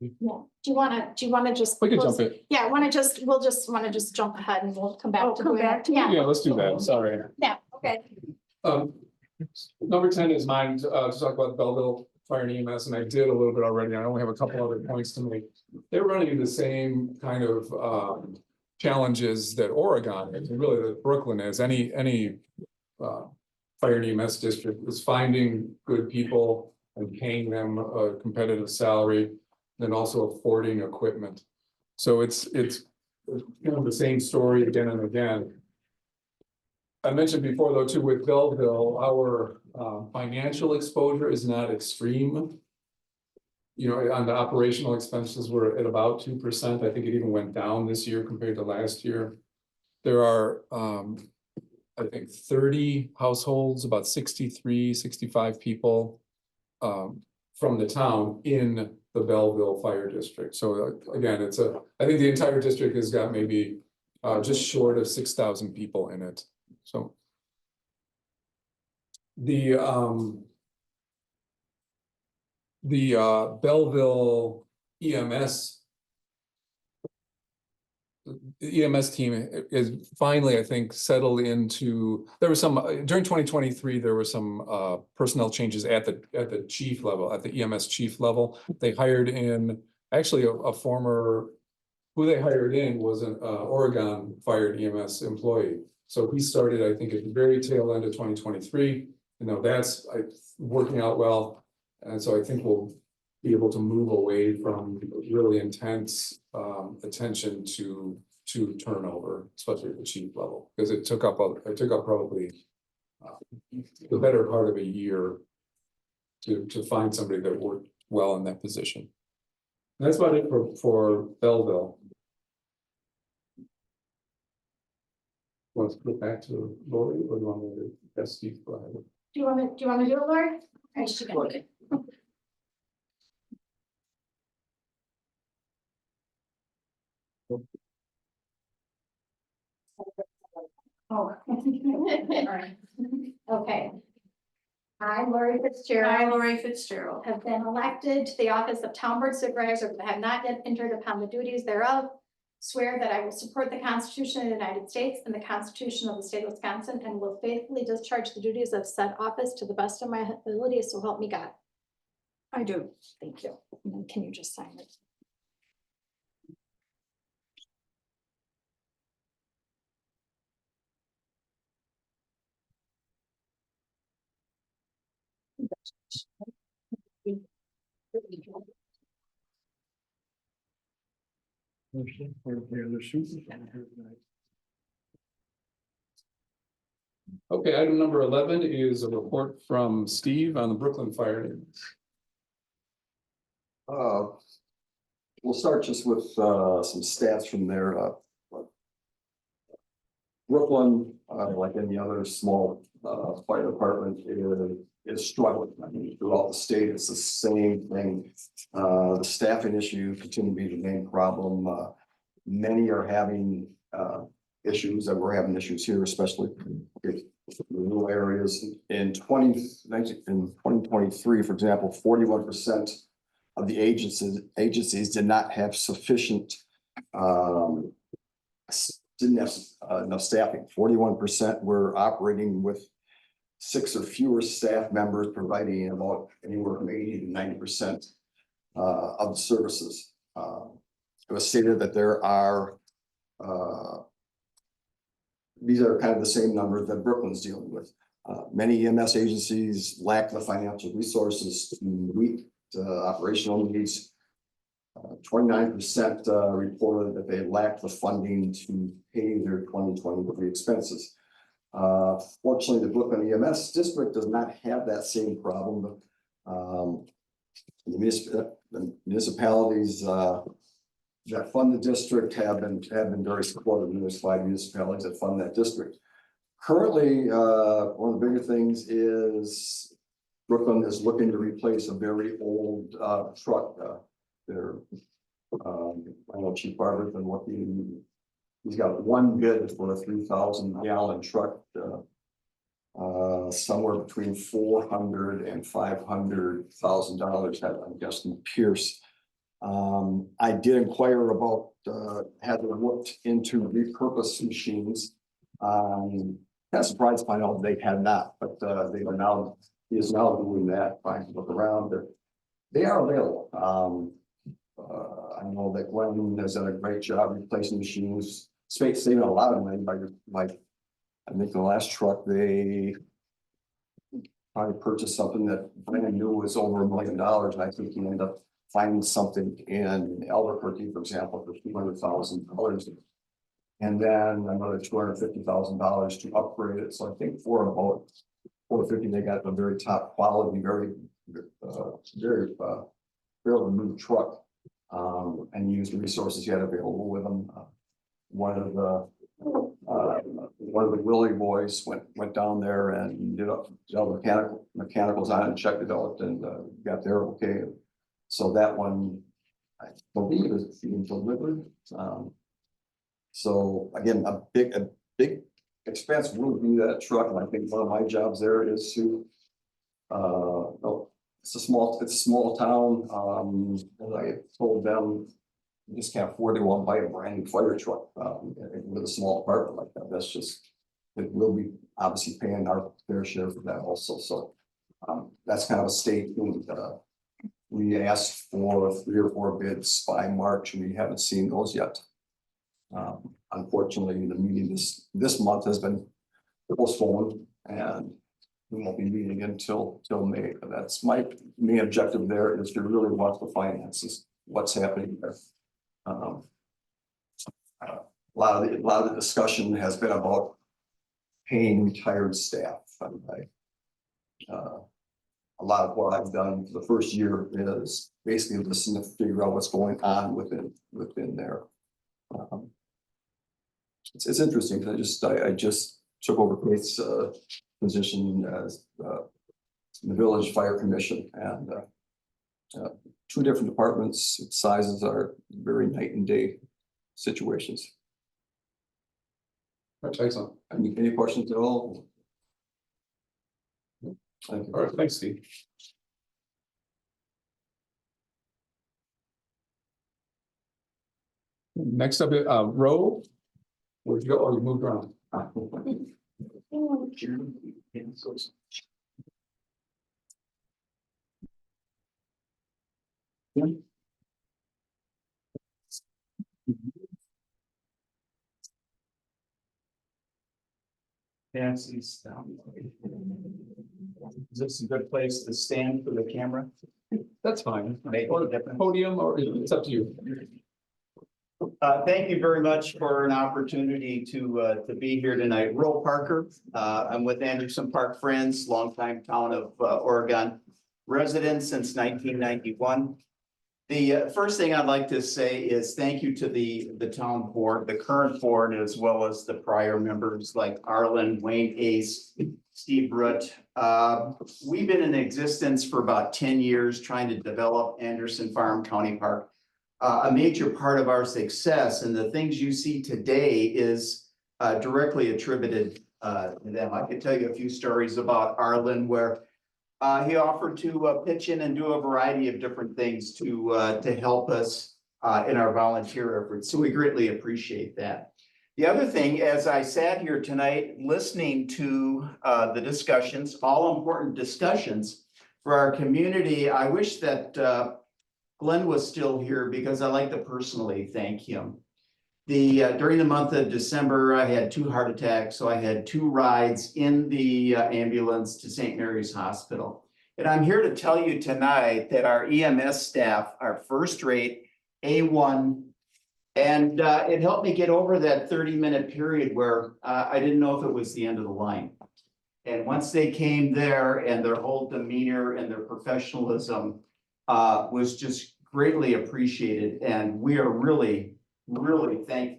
Yeah, do you wanna just? We can jump in. Yeah, wanna just jump ahead and we'll come back Oh, to. come doing back it. to Yeah, Yeah, let's do that, sorry. yeah, okay. Number 10 is mine, to talk about Belleville Fire and EMS, and I did a little bit already. I only have a couple other points to make. They're running the same kind of challenges that Oregon is, and really that Brooklyn is. Any fire and EMS district is finding good people and paying them a competitive salary, then also affording equipment. So it's kind of the same story again and again. I mentioned before though, too, with Belleville, our financial exposure is not extreme. You know, on the operational expenses, we're at about 2%. I think it even went down this year compared to last year. There are, I think 30 households, about 63, 65 people from the town in the Belleville Fire District. So again, I think the entire district has got maybe just short of 6,000 people in it. So the Belleville EMS team is finally, I think, settled into, there was some, during 2023, there were some personnel changes at the chief level, at the EMS chief level. They hired in, actually a former, who they hired in was an Oregon fired EMS employee. So he started, I think, at the very tail end of 2023. You know, that's working out well. And so I think we'll be able to move away from really intense attention to turnover, especially at the chief level, because it took up probably the better part of a year to find somebody that worked well in that position. And that's about it for Belleville. Want to go back to Lori, or do you want me to ask Steve? Go ahead. Do you wanna do it, Lori? Or is she gonna do it? Oh. Okay. I, Lori Fitzgerald. Hi, Lori Fitzgerald. Have been elected to the office of Town Board Supervisor, but have not yet entered upon the duties thereof. Swear that I will support the Constitution of the United States and the Constitution of the State of Wisconsin, and will faithfully discharge the duties of said office to the best of my ability, so help me God. I do. Thank you. And then can you just sign it? Okay, item number 11 is a report from Steve on the Brooklyn fire. We'll start just with some stats from there. Brooklyn, like any other small fire department, is struggling. I mean, throughout the state, it's the same thing. The staffing issue continue to be the main problem. Many are having issues, and we're having issues here, especially in rural areas. In 2023, for example, 41% of the agencies did not have sufficient didn't have enough staffing. 41% were operating with 6 or fewer staff members, providing about anywhere from 80 to 90% of the services. It was stated that there are these are kind of the same numbers that Brooklyn's dealing with. Many EMS agencies lack the financial resources to meet operational needs. 29% reported that they lack the funding to pay their 2023 expenses. Fortunately, the Brooklyn EMS district does not have that same problem. The municipalities that fund the district have been very supportive. There's 5 municipalities that fund that district. Currently, one of the bigger things is Brooklyn is looking to replace a very old truck. I know Chief Barber's been looking. He's got one bid for a 3,000 gallon truck, somewhere between $400,000 and $500,000. I'm guessing Pierce I did inquire about, had looked into repurposed machines. Kind of surprised to find out they had not, but, they are now, he is now doing that, trying to look around. They are available. I know that Glenn has done a great job replacing machines, saving a lot of money by, I think the last truck, they probably purchased something that brand new was over $1 million, and I think he ended up finding something in Albuquerque, for example, for $200,000. And then another $250,000 to upgrade it. So I think for about $450, they got a very top quality, very fairly new truck. And used the resources you had available with them. One of the Willie boys went down there and did all the mechanicals on it and checked it out and got there okay. So that one, I believe, is being delivered. So again, a big expense will be that truck, and I think one of my jobs there is to it's a small town. And I told them, you just can't afford to go and buy a brand new fire truck with a small department like that. That's just, it will be obviously paying our fair share for that also. So that's kind of a state thing. We asked for 3 or 4 bids by March, and we haven't seen those yet. Unfortunately, the meeting this month has been postponed, and we won't be meeting until May. But that's my main objective there, is to really watch the finances, what's happening there. A lot of the discussion has been about paying retired staff. A lot of what I've done for the first year is basically listen to figure out what's going on within there. It's interesting, because I just took over Faith's position as the village fire commission, and 2 different departments, sizes are very night and day situations. Excellent. Any questions at all? Thank you. All right, thanks, Steve. Next up, Roe. Where'd you go? Oh, you moved around. Is this a good place to stand for the camera? That's fine. Or a different Podium, or it's up to you. Thank you very much for an opportunity to be here tonight. Roe Parker. I'm with Anderson Park Friends, longtime town of Oregon resident since 1991. The first thing I'd like to say is thank you to the town board, the current board, as well as the prior members like Arlen, Wayne Ace, Steve Brutt. We've been in existence for about 10 years trying to develop Anderson Farm County Park. A major part of our success and the things you see today is directly attributed to them. I could tell you a few stories about Arlen where he offered to pitch in and do a variety of different things to help us in our volunteer efforts. So we greatly appreciate that. The other thing, as I sat here tonight listening to the discussions, all important discussions for our community, I wish that Glenn was still here, because I'd like to personally thank him. During the month of December, I had 2 heart attacks, so I had 2 rides in the ambulance to St. Mary's Hospital. And I'm here to tell you tonight that our EMS staff are first rate, A1, and it helped me get over that 30-minute period where I didn't know if it was the end of the line. And once they came there, and their whole demeanor and their professionalism was just greatly appreciated, and we are really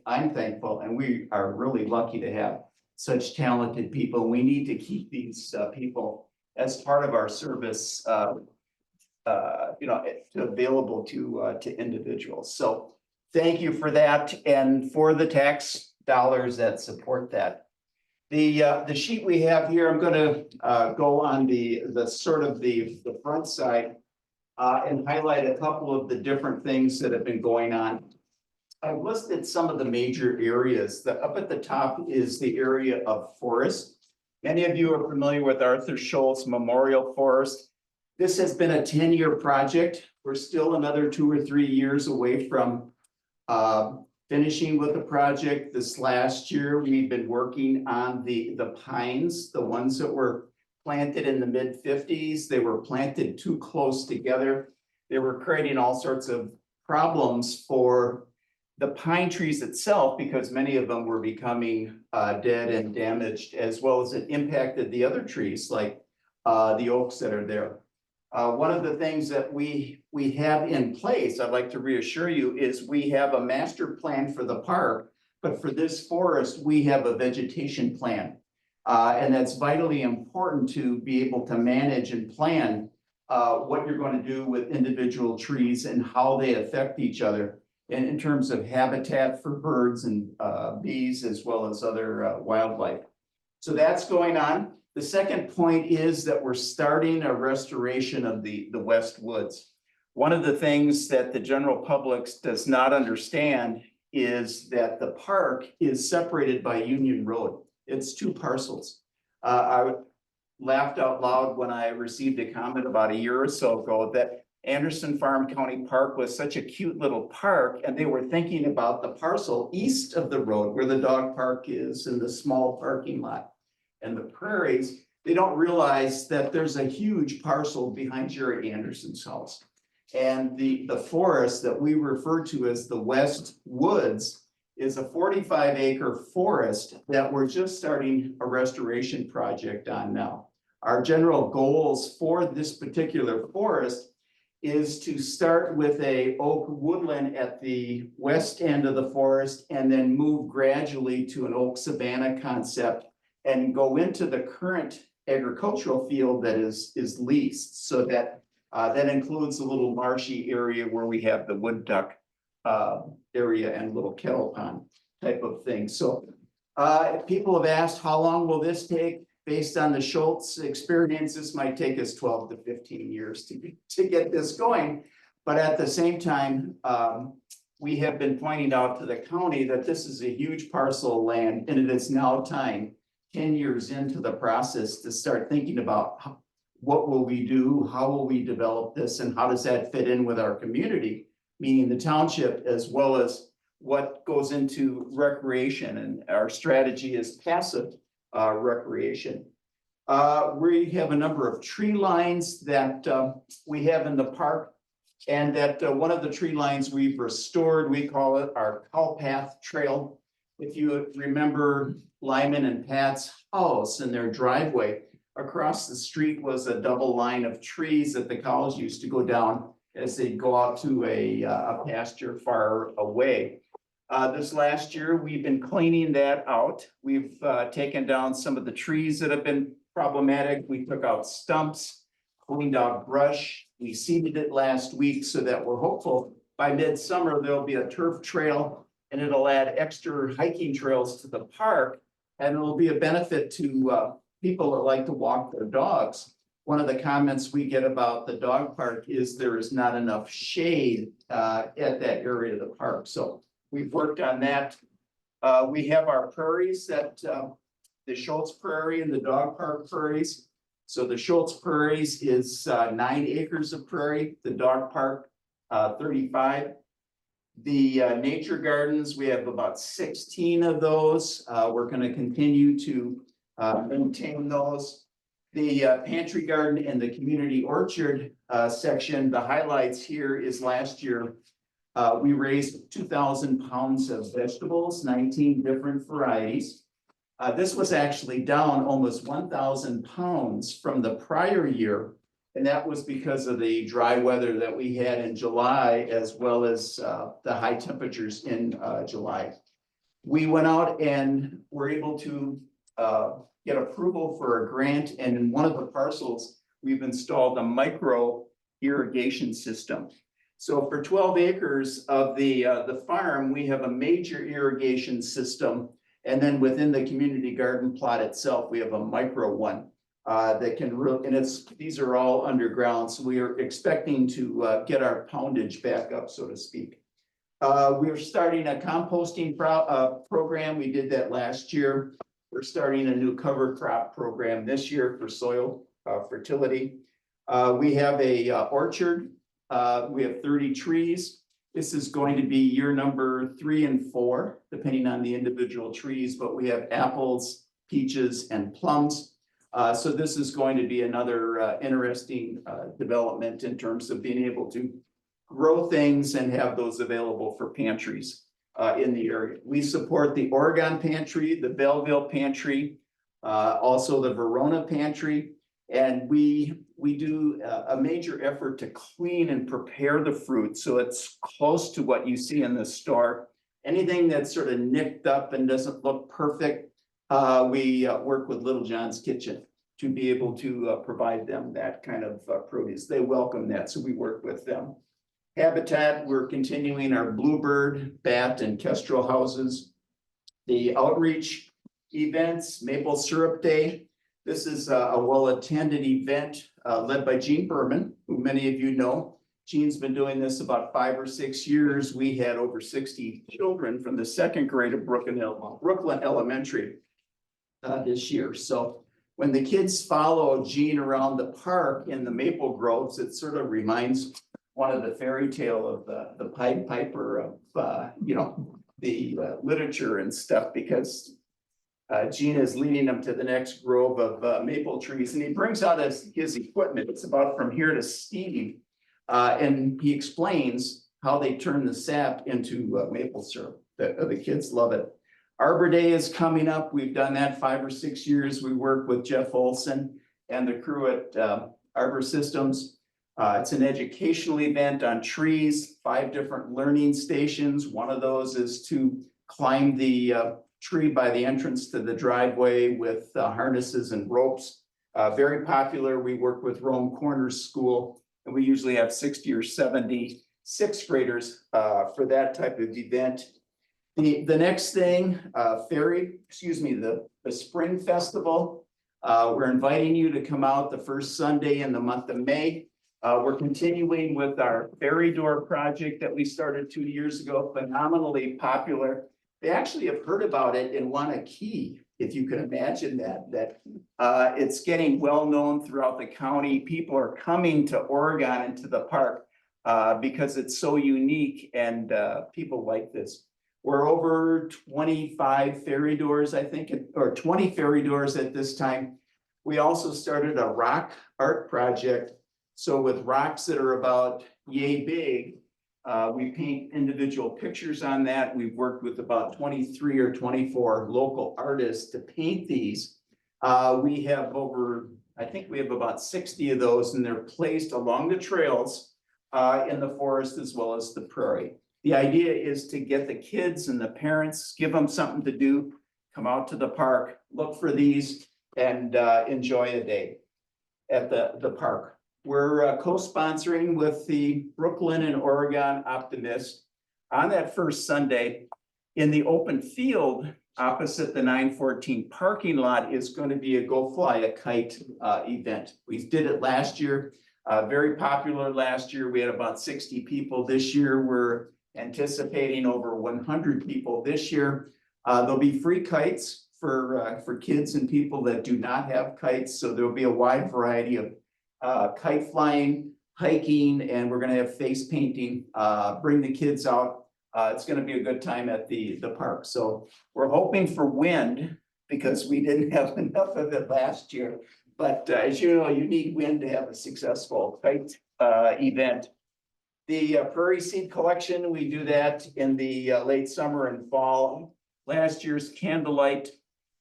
I'm thankful, and we are really lucky to have such talented people. We need to keep these people as part of our service, available to individuals. So thank you for that, and for the tax dollars that support that. The sheet we have here, I'm going to go on the front side. and highlight a couple of the different things that have been going on. I've listed some of the major areas. Up at the top is the area of forest. Many of you are familiar with Arthur Schultz Memorial Forest. This has been a 10-year project. We're still another 2 or 3 years away from finishing with the project. This last year, we've been working on the pines, the ones that were planted in the mid-50s. They were planted too close together. They were creating all sorts of problems for the pine trees itself, because many of them were becoming dead and damaged, as well as it impacted the other trees like the oaks that are there. One of the things that we have in place, I'd like to reassure you, is we have a master plan for the park, but for this forest, we have a vegetation plan. And that's vitally important to be able to manage and plan what you're going to do with individual trees and how they affect each other. And in terms of habitat for birds and bees, as well as other wildlife. So that's going on. The second point is that we're starting a restoration of the West Woods. One of the things that the general public does not understand is that the park is separated by Union Road. It's 2 parcels. I laughed out loud when I received a comment about a year or so ago that Anderson Farm County Park was such a cute little park, and they were thinking about the parcel east of the road where the dog park is and the small parking lot and the prairies. They don't realize that there's a huge parcel behind Jerry Anderson's house. And the forest that we refer to as the West Woods is a 45-acre forest that we're just starting a restoration project on now. Our general goals for this particular forest is to start with a oak woodland at the west end of the forest and then move gradually to an oak savanna concept and go into the current agricultural field that is leased. So that that includes a little marshy area where we have the wood duck area and little kettle pond type of thing. So people have asked, how long will this take? Based on the Schultz experience, this might take us 12 to 15 years to get this going. But at the same time, we have been pointing out to the county that this is a huge parcel of land, and it is now time, 10 years into the process, to start thinking about what will we do, how will we develop this, and how does that fit in with our community, meaning the township, as well as what goes into recreation. And our strategy is passive recreation. We have a number of tree lines that we have in the park, and that one of the tree lines we've restored, we call it our Cow Path Trail. If you remember Lyman and Pat's house and their driveway, across the street was a double line of trees that the cows used to go down as they go out to a pasture far away. This last year, we've been cleaning that out. We've taken down some of the trees that have been problematic. We took out stumps, cleaned out brush. We seeded it last week so that we're hopeful by midsummer, there'll be a turf trail, and it'll add extra hiking trails to the park. And it'll be a benefit to people that like to walk their dogs. One of the comments we get about the dog park is there is not enough shade at that area of the park. So we've worked on that. We have our prairies that the Schultz Prairie and the dog park prairies. So the Schultz Prairies is 9 acres of prairie, the dog park 35. The nature gardens, we have about 16 of those. We're going to continue to maintain those. The pantry garden and the community orchard section, the highlights here is last year we raised 2,000 pounds of vegetables, 19 different varieties. This was actually down almost 1,000 pounds from the prior year. And that was because of the dry weather that we had in July, as well as the high temperatures in July. We went out and were able to get approval for a grant. And in one of the parcels, we've installed a micro irrigation system. So for 12 acres of the farm, we have a major irrigation system. And then within the community garden plot itself, we have a micro one. that can really, and these are all underground, so we are expecting to get our poundage back up, so to speak. We're starting a composting program. We did that last year. We're starting a new cover crop program this year for soil fertility. We have a orchard. We have 30 trees. This is going to be year number 3 and 4, depending on the individual trees, but we have apples, peaches, and plums. So this is going to be another interesting development in terms of being able to grow things and have those available for pantries in the area. We support the Oregon Pantry, the Belleville Pantry, also the Verona Pantry. And we do a major effort to clean and prepare the fruit so it's close to what you see in the store. Anything that's sort of nicked up and doesn't look perfect, we work with Little John's Kitchen to be able to provide them that kind of produce. They welcome that, so we work with them. Habitat, we're continuing our bluebird, bat, and kestrel houses. The outreach events, Maple Syrup Day. This is a well-attended event led by Gene Berman, who many of you know. Gene's been doing this about 5 or 6 years. We had over 60 children from the 2nd grade of Brooklyn Elementary this year. So when the kids follow Gene around the park in the maple groves, it sort of reminds one of the fairy tale of the Pied Piper of, you know, the literature and stuff, because Gene is leading them to the next grove of maple trees, and he brings out his equipment. It's about from here to Steve, and he explains how they turn the sap into maple syrup. The kids love it. Arbor Day is coming up. We've done that 5 or 6 years. We work with Jeff Olson and the crew at Arbor Systems. It's an educational event on trees, 5 different learning stations. One of those is to climb the tree by the entrance to the driveway with harnesses and ropes. Very popular. We work with Rome Corners School, and we usually have 60 or 70 6th graders for that type of event. The next thing, the Spring Festival. We're inviting you to come out the first Sunday in the month of May. We're continuing with our Ferry Door project that we started 2 years ago, phenomenally popular. They actually have heard about it in Wanakee, if you can imagine that it's getting well known throughout the county. People are coming to Oregon and to the park because it's so unique, and people like this. We're over 25 ferry doors, I think, or 20 ferry doors at this time. We also started a rock art project. So with rocks that are about yay big, we paint individual pictures on that. We've worked with about 23 or 24 local artists to paint these. We have about 60 of those, and they're placed along the trails in the forest as well as the prairie. The idea is to get the kids and the parents, give them something to do, come out to the park, look for these, and enjoy a day at the park. We're co-sponsoring with the Brooklyn and Oregon Optimist on that first Sunday. In the open field opposite the 914 parking lot is going to be a Go Fly a Kite event. We did it last year, very popular last year. We had about 60 people. This year we're anticipating over 100 people this year. There'll be free kites for kids and people that do not have kites. So there'll be a wide variety of kite flying, hiking, and we're gonna have face painting, bring the kids out. It's gonna be a good time at the park. So we're hoping for wind because we didn't have enough of it last year. But as you know, you need wind to have a successful kite event. The Prairie Seed Collection, we do that in the late summer and fall. Last year's candlelight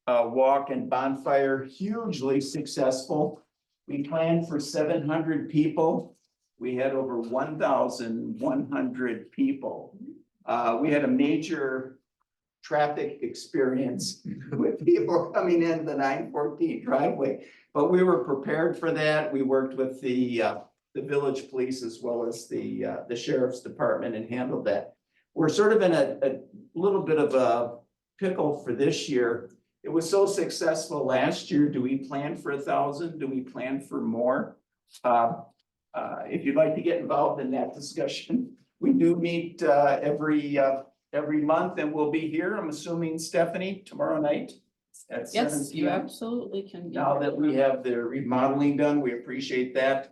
walk and bonfire, hugely successful. We planned for 700 people. We had over 1,100 people. We had a major traffic experience with people coming in the 914 driveway, but we were prepared for that. We worked with the village police as well as the sheriff's department and handled that. We're sort of in a little bit of a pickle for this year. it was so successful last year. Do we plan for 1,000? Do we plan for more? If you'd like to get involved in that discussion, we do meet every month, and we'll be here, I'm assuming, Stephanie, tomorrow night at 7 Yes, you p.m. absolutely can. be Now there. that we have the remodeling done, we appreciate that.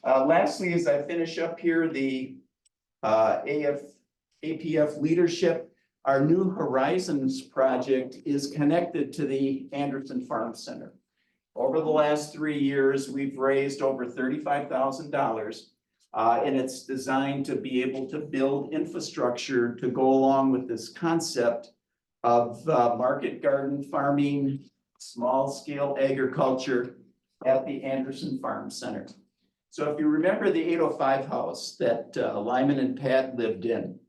Lastly, as I finish up here, the APF leadership, our New Horizons project is connected to the Anderson Farm Center. Over the last 3 years, we've raised over $35,000. And it's designed to be able to build infrastructure to go along with this concept of market garden farming, small scale agriculture at the Anderson Farm Center. So if you remember the 805 house that Lyman and Pat lived in,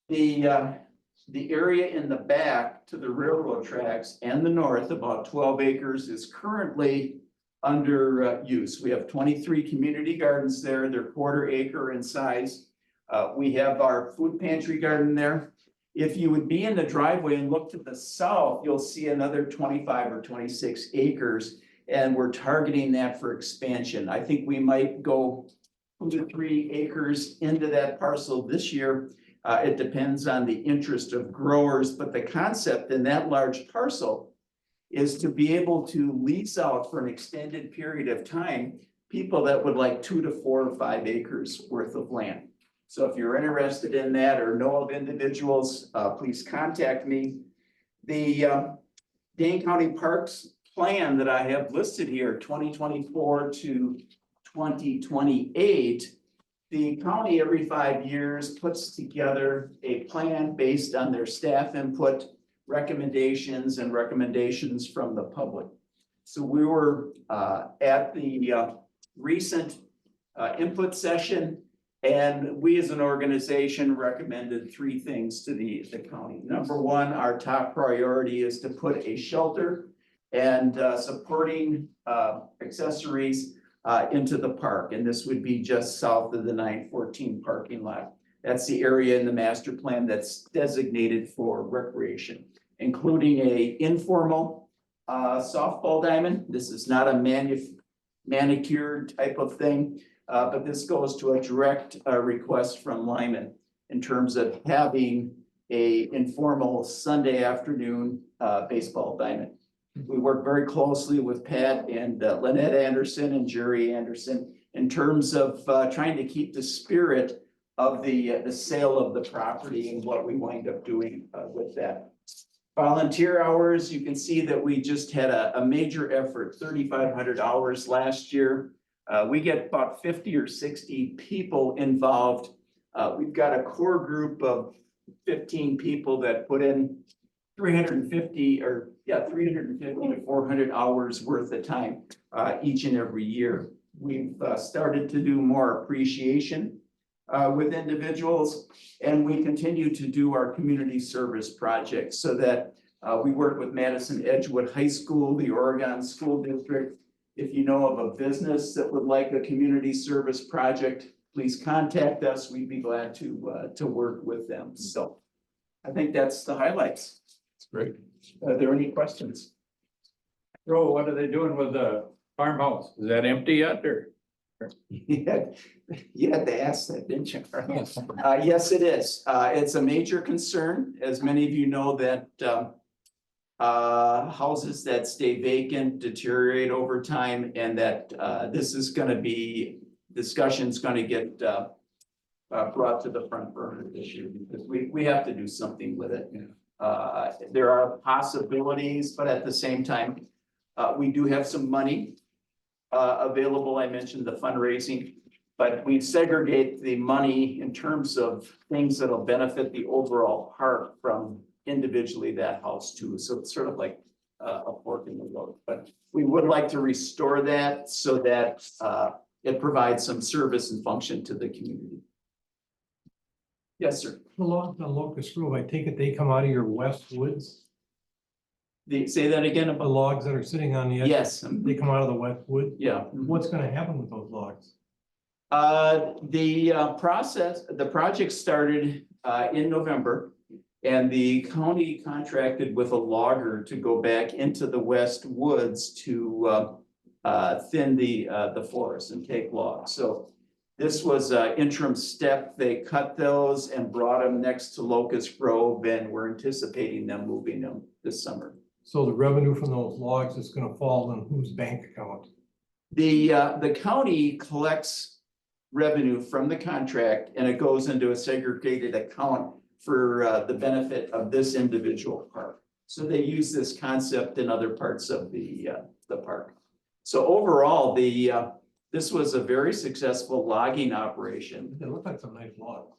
the area in the back to the railroad tracks and the north, about 12 acres, is currently under use. We have 23 community gardens there. They're 1/4 acre in size. We have our food pantry garden there. If you would be in the driveway and look to the south, you'll see another 25 or 26 acres, and we're targeting that for expansion. I think we might go 2 to 3 acres into that parcel this year. It depends on the interest of growers, but the concept in that large parcel is to be able to lease out for an extended period of time, people that would like 2 to 4 or 5 acres worth of land. So if you're interested in that or know of individuals, please contact me. The Dane County Parks plan that I have listed here, 2024 to 2028, the county every 5 years puts together a plan based on their staff input, recommendations from the public. So we were at the recent input session, and we as an organization recommended 3 things to the county. Number one, our top priority is to put a shelter and supporting accessories into the park, and this would be just south of the 914 parking lot. That's the area in the master plan that's designated for recreation, including a informal softball diamond. This is not a manicured type of thing, but this goes to a direct request from Lyman in terms of having a informal Sunday afternoon baseball diamond. We work very closely with Pat and Lynette Anderson and Jerry Anderson in terms of trying to keep the spirit of the sale of the property and what we wind up doing with that. Volunteer hours, you can see that we just had a major effort, 3,500 hours last year. We get about 50 or 60 people involved. We've got a core group of 15 people that put in 350 to 400 hours worth of time each and every year. We've started to do more appreciation with individuals, and we continue to do our community service projects so that we work with Madison Edgewood High School, the Oregon School District. If you know of a business that would like a community service project, please contact us. We'd be glad to work with them. So I think that's the highlights. It's great. Are there any questions? Bro, what are they doing with the farmhouse? Is that empty yet or? You had to ask that, didn't you? Yes, it is. It's a major concern, as many of you know, that houses that stay vacant deteriorate over time, and that this is gonna be, discussion's gonna get brought to the front burner this year, because we have to do something with it. There are possibilities, but at the same time, we do have some money available. I mentioned the fundraising, but we segregate the money in terms of things that'll benefit the overall park from individually that house too. So it's sort of like a fork in the road, but we would like to restore that so that it provides some service and function to the community. Yes, sir. The logs on Locust Grove, I take it they come out of your west woods? Say that again The about, logs that are sitting on the edge? yes, They come out of the west wood? yeah. What's gonna happen with those logs? The project started in November. And the county contracted with a logger to go back into the west woods to thin the forest and take logs. So this was an interim step. They cut those and brought them next to Locust Grove, and we're anticipating them moving them this summer. So the revenue from those logs is gonna fall in whose bank account? The county collects revenue from the contract and it goes into a segregated account for the benefit of this individual park. So they use this concept in other parts of the park. So overall, this was a very successful logging operation. They look like some nice logs.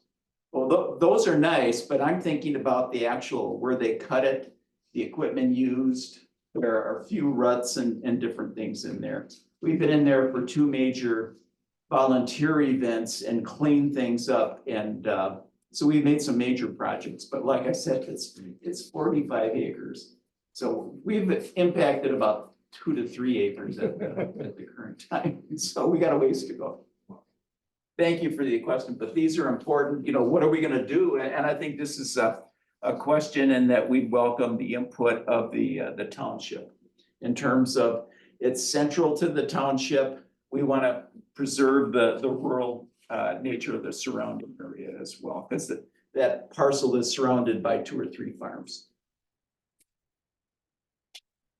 Well, those are nice, but I'm thinking about the actual, where they cut it, the equipment used. There are a few ruts and different things in there. We've been in there for 2 major volunteer events and cleaned things up. And so we made some major projects, but like I said, it's 45 acres. So we've impacted about 2 to 3 acres at the current time. So we got a ways to go. Thank you for the question, but these are important. You know, what are we gonna do? And I think this is a question, and that we welcome the input of the township. In terms of, it's central to the township. We want to preserve the rural nature of the surrounding area as well, because that parcel is surrounded by 2 or 3 farms.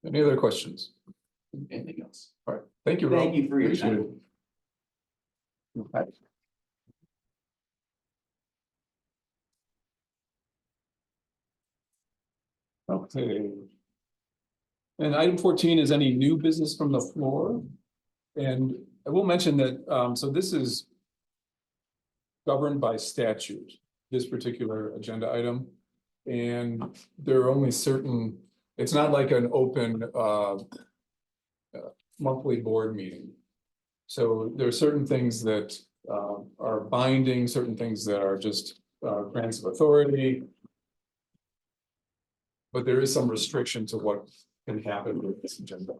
Any other questions? Anything else? All right, thank you, Rob. Thank you for your Appreciate time. it. Okay. Okay. And item 14 is any new business from the floor. And I will mention that, so this is governed by statute, this particular agenda item. And there are only certain, it's not like an open monthly board meeting. So there are certain things that are binding, certain things that are just grants of authority. But there is some restriction to what can happen with this agenda.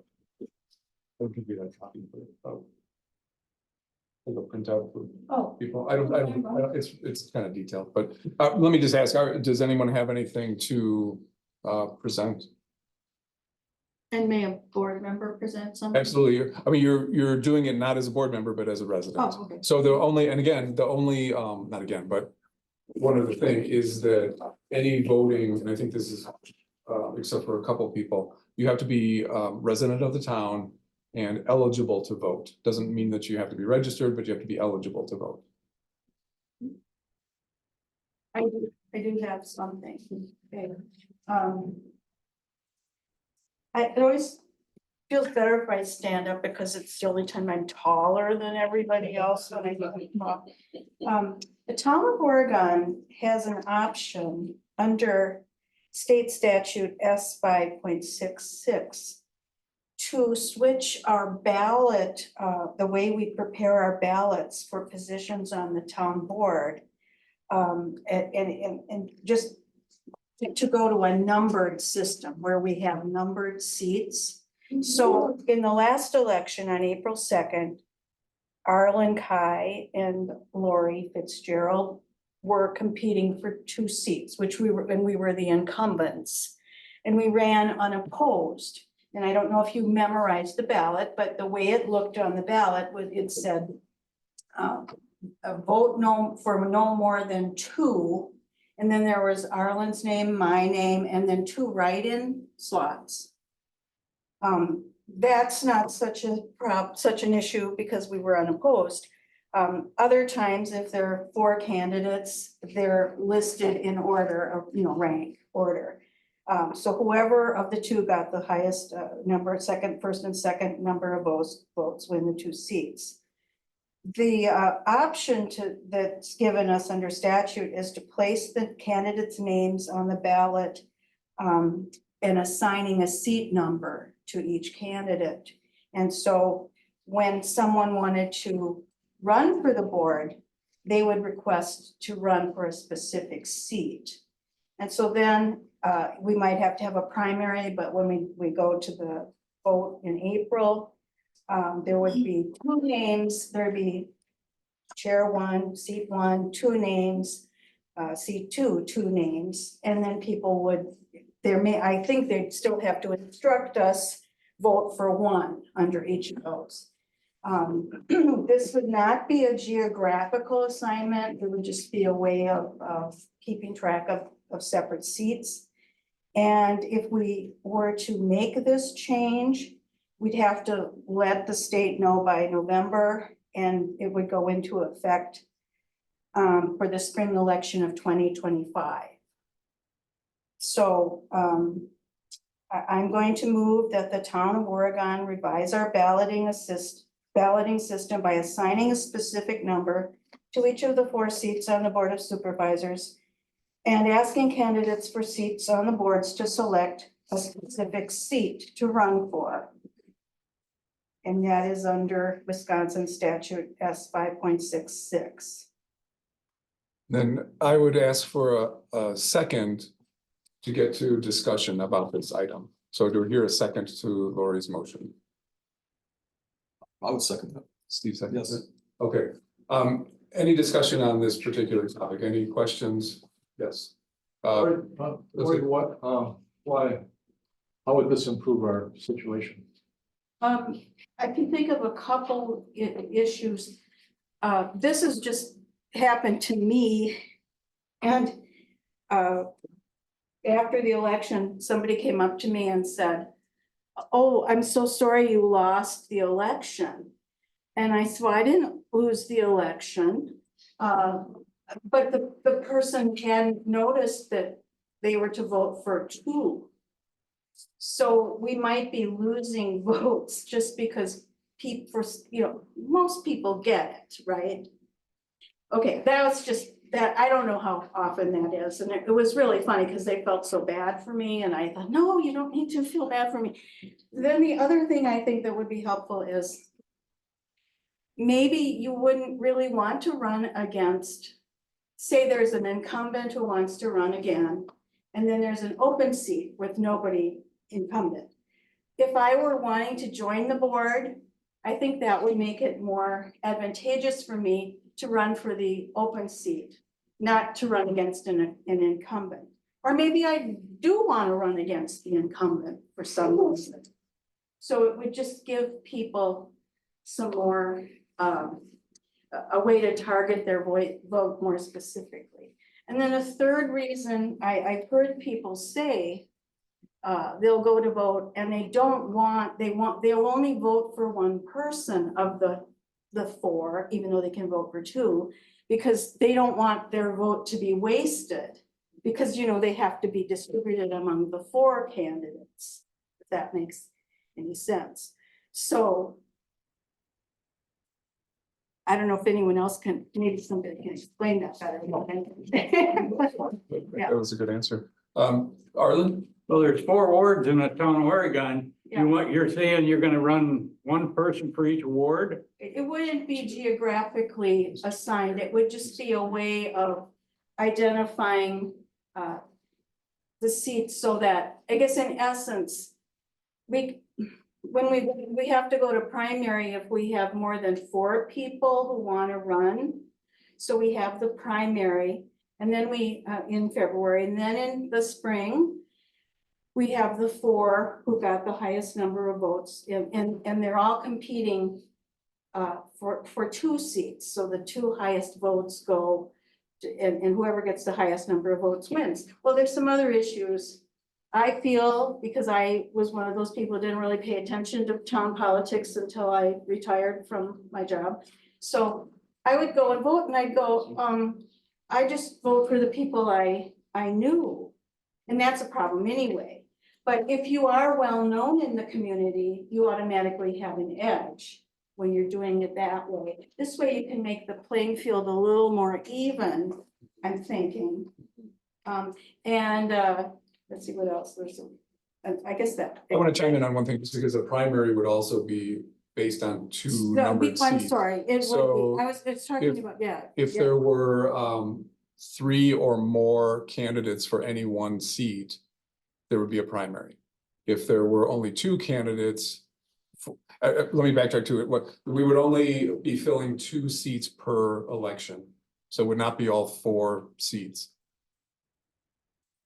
I'll give you that copy for the printout for people. I don't, it's kind of detailed, but let me just ask, does anyone have anything to present? And may a board member present something? Absolutely. I mean, you're doing it not as a board member, but as a resident. Oh, okay. So the only, and again, the only, not again, but one other thing is that any voting, and I think this is, except for a couple of people, you have to be resident of the town and eligible to vote. Doesn't mean that you have to be registered, but you have to be eligible to vote. I do have something. Okay. It always feels better if I stand up because it's the only time I'm taller than everybody else when I talk. The town of Oregon has an option under state statute S 5.66 to switch our ballot, the way we prepare our ballots for positions on the town board. And just to go to a numbered system where we have numbered seats. So in the last election on April 2nd, Arlen Kai and Lori Fitzgerald were competing for 2 seats, which we were the incumbents. And we ran unopposed. And I don't know if you memorized the ballot, but the way it looked on the ballot was, it said, a vote for no more than 2. And then there was Arlen's name, my name, and then 2 write-in slots. That's not such an issue because we were unopposed. Other times, if there are 4 candidates, they're listed in order of, rank order. So whoever of the 2 got the highest number, first and second number of votes win the 2 seats. The option that's given us under statute is to place the candidates' names on the ballot and assigning a seat number to each candidate. And so when someone wanted to run for the board, they would request to run for a specific seat. And so then we might have to have a primary, but when we go to the vote in April, there would be 2 names. There'd be chair 1, seat 1, 2 names. C2, 2 names, and then people would, I think they'd still have to instruct us, vote for 1 under each of those. This would not be a geographical assignment, it would just be a way of keeping track of separate seats. And if we were to make this change, we'd have to let the state know by November, and it would go into effect for the spring election of 2025. So I'm going to move that the town of Oregon revise our balloting system by assigning a specific number to each of the 4 seats on the Board of Supervisors and asking candidates for seats on the boards to select a specific seat to run for. And that is under Wisconsin statute S 5.66. Then I would ask for a second to get to discussion about this item. So do we hear a second to Lori's motion? I would second that. Steve seconds Yes. it? Okay, any discussion on this particular topic? Any questions? Yes. Lori, why, how would this improve our situation? I can think of a couple issues. This has just happened to me. And after the election, somebody came up to me and said, "Oh, I'm so sorry you lost the election." And I said, "Well, I didn't lose the election." But the person hadn't noticed that they were to vote for 2. So we might be losing votes just because people, most people get it, right? Okay, that was just that, I don't know how often that is. And it was really funny because they felt so bad for me. And I thought, no, you don't need to feel bad for me. Then the other thing I think that would be helpful is maybe you wouldn't really want to run against, say there's an incumbent who wants to run again, and then there's an open seat with nobody incumbent. If I were wanting to join the board, I think that would make it more advantageous for me to run for the open seat, not to run against an incumbent. Or maybe I do want to run against the incumbent for some reason. So it would just give people some more, a way to target their vote more specifically. And then a third reason I've heard people say, they'll go to vote and they'll only vote for 1 person of the 4, even though they can vote for 2, because they don't want their vote to be wasted. Because, they have to be distributed among the 4 candidates, if that makes any sense. So I don't know if anyone else can, maybe somebody can explain that better. That was a good answer. Arlen? Well, there's 4 wards in the town of Oregon. You're saying you're gonna run 1 person for each ward? It wouldn't be geographically assigned. It would just be a way of identifying the seats so that, I guess in essence, when we have to go to primary if we have more than 4 people who want to run. So we have the primary, and then we in February, and then in the spring, we have the 4 who got the highest number of votes, and they're all competing for 2 seats. So the 2 highest votes go, and whoever gets the highest number of votes wins. Well, there's some other issues. I feel, because I was one of those people who didn't really pay attention to town politics until I retired from my job. So I would go and vote, and I'd go, I just vote for the people I knew. And that's a problem anyway. But if you are well-known in the community, you automatically have an edge when you're doing it that way. This way you can make the playing field a little more even, I'm thinking. Let's see what else there's. I guess that. I want to chime in on one thing, just because the primary would also be based on 2 numbered seats. I'm sorry, it So would be, I was talking about, yeah. If yeah. there were 3 or more candidates for any 1 seat, there would be a primary. If there were only 2 candidates, let me backtrack to it. We would only be filling 2 seats per election. So it would not be all 4 seats.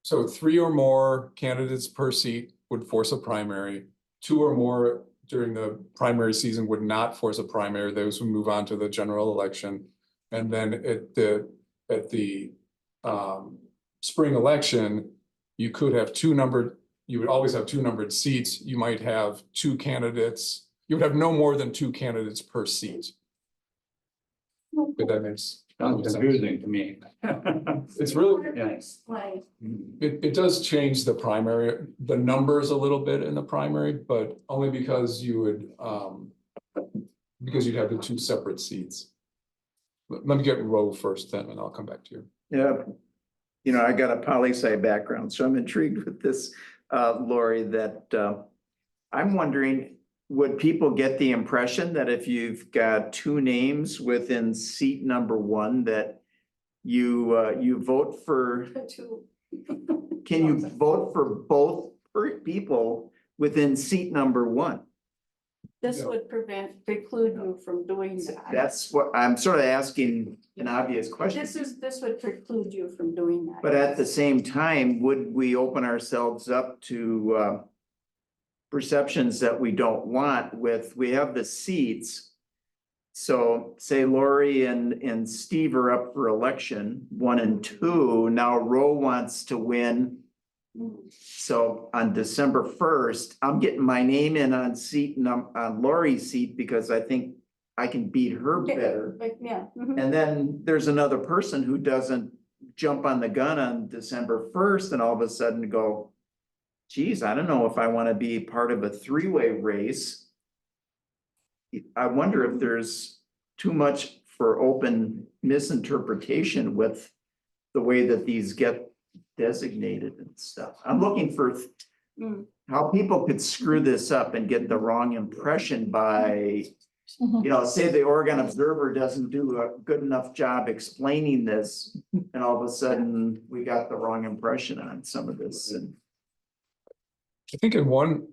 So 3 or more candidates per seat would force a primary. 2 or more during the primary season would not force a primary. Those would move on to the general election. And then at the spring election, you could have you would always have 2 numbered seats. You might have 2 candidates. You would have no more than 2 candidates per seat. If that makes. Sounds confusing to me. It's really, Yeah. it does change the primary, the numbers a little bit in the primary, but only because you would, because you'd have the 2 separate seats. Let me get Ro first then, and I'll come back to you. Yeah. You know, I got a poli-sci background, so I'm intrigued with this, Lori, that, I'm wondering, would people get the impression that if you've got 2 names within seat number 1, that you vote for, can you vote for both people within seat number 1? This would preclude you from doing that. That's what I'm sort of asking an obvious question. This would preclude you from doing that. But at the same time, would we open ourselves up to perceptions that we don't want we have the seats. So say Lori and Steve are up for election, 1 and 2. Now Ro wants to win. So on December 1st, I'm getting my name in on on Lori's seat because I think I can beat her better. Yeah. And then there's another person who doesn't jump on the gun on December 1st and all of a sudden go, geez, I don't know if I want to be part of a 3-way race. I wonder if there's too much for open misinterpretation with the way that these get designated and stuff. I'm looking for how people could screw this up and get the wrong impression by, you know, say the Oregon Observer doesn't do a good enough job explaining this, and all of a sudden we got the wrong impression on some of this. And I think in one,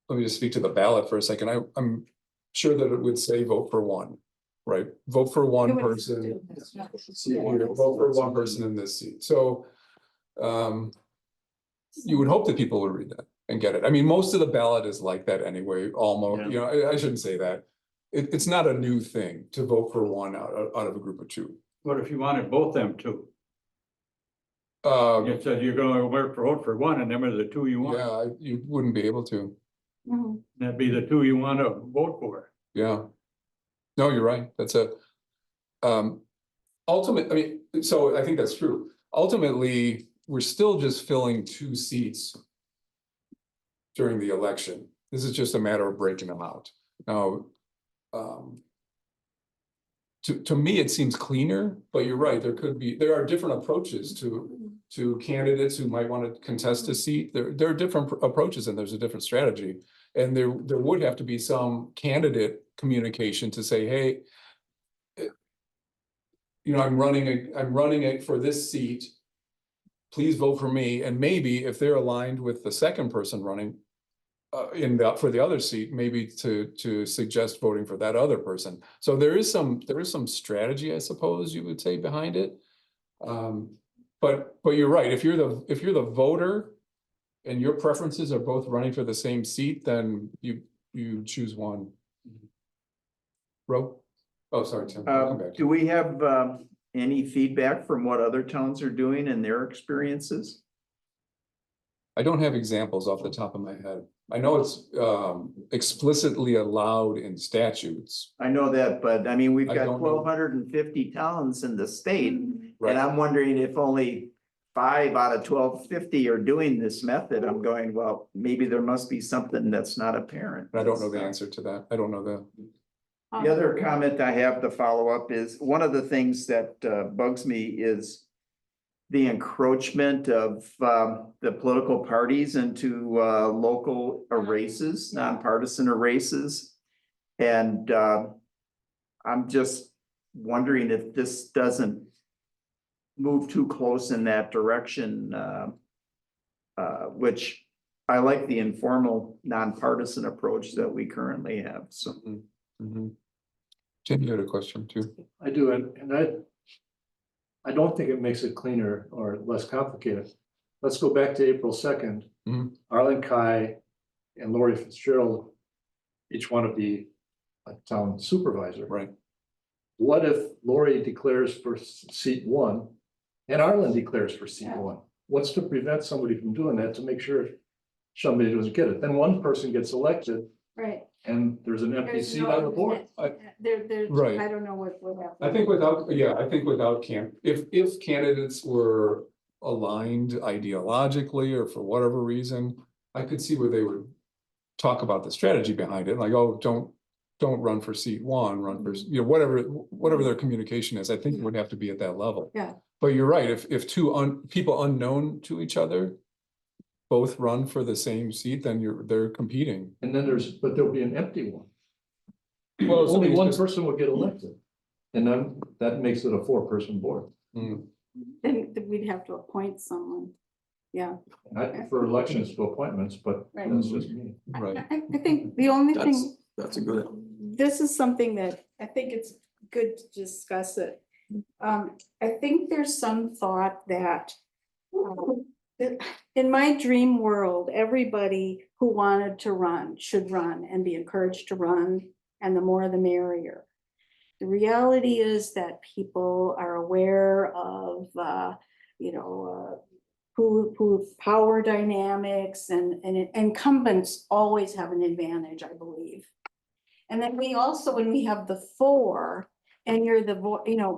let me just speak to the ballot for a second. I'm sure that it would say vote for 1, right? Vote for 1 person. Vote for 1 person in this seat. So you would hope that people would read that and get it. I mean, most of the ballot is like that anyway, almost, you know, I shouldn't say that. It's not a new thing to vote for 1 out of a group of 2. What if you wanted both them 2? You said you're gonna vote for 1 and them are the 2 you want. Yeah, you wouldn't be able to. That'd be the 2 you want to vote for. Yeah. No, you're right. That's a ultimate, I mean, so I think that's true. Ultimately, we're still just filling 2 seats during the election. This is just a matter of breaking them out. Now, to me, it seems cleaner, but you're right, there are different approaches to candidates who might want to contest a seat. There are different approaches and there's a different strategy. And there would have to be some candidate communication to say, hey, you know, I'm running it for this seat. Please vote for me. And maybe if they're aligned with the second person running for the other seat, maybe to suggest voting for that other person. So there is some strategy, I suppose you would say, behind it. But you're right. If you're the voter and your preferences are both running for the same seat, then you choose 1. Ro? Oh, sorry, Tim. I'll come back. do we have any feedback from what other towns are doing in their experiences? I don't have examples off the top of my head. I know it's explicitly allowed in statutes. I know that, but I mean, we've I got don't know. 1,250 towns in the state. Right. And I'm wondering if only 5 out of 1,250 are doing this method. I'm going, well, maybe there must be something that's not apparent. I don't know the answer to that. I don't know the. The other comment I have to follow up is, one of the things that bugs me is the encroachment of the political parties into local races, nonpartisan races. And I'm just wondering if this doesn't move too close in that direction, which I like the informal nonpartisan approach that we currently have, so. Tim, you had a question too? I do, and I don't think it makes it cleaner or less complicated. Let's go back to April 2nd. Mhm. Arlen Kai and Lori Fitzgerald each want to be a town supervisor. Right. What if Lori declares for seat 1 and Arlen declares for seat 1? What's to prevent somebody from doing that to make sure somebody doesn't get it? Then one person gets elected Right. and there's an empty There's seat no- on the board. Right. I don't know what happened. I think without if candidates were aligned ideologically or for whatever reason, I could see where they would talk about the strategy behind it, like, oh, don't run for seat 1, run for, whatever their communication is. I think it would have to be at that level. Yeah. But you're right, if two people unknown to each other both run for the same seat, then they're competing. And then but there'll be an empty one. Well, Only somebody's one just- person will get elected. And then that makes it a 4-person board. Then we'd have to appoint someone. Yeah. I prefer elections to appointments, but Right. that's just me. I think the only thing, That's a good. this is something that I think it's good to discuss it. I think there's some thought that in my dream world, everybody who wanted to run should run and be encouraged to run, and the more the merrier. The reality is that people are aware of, who power dynamics and incumbents always have an advantage, I believe. And then we also, when we have the 4 and you're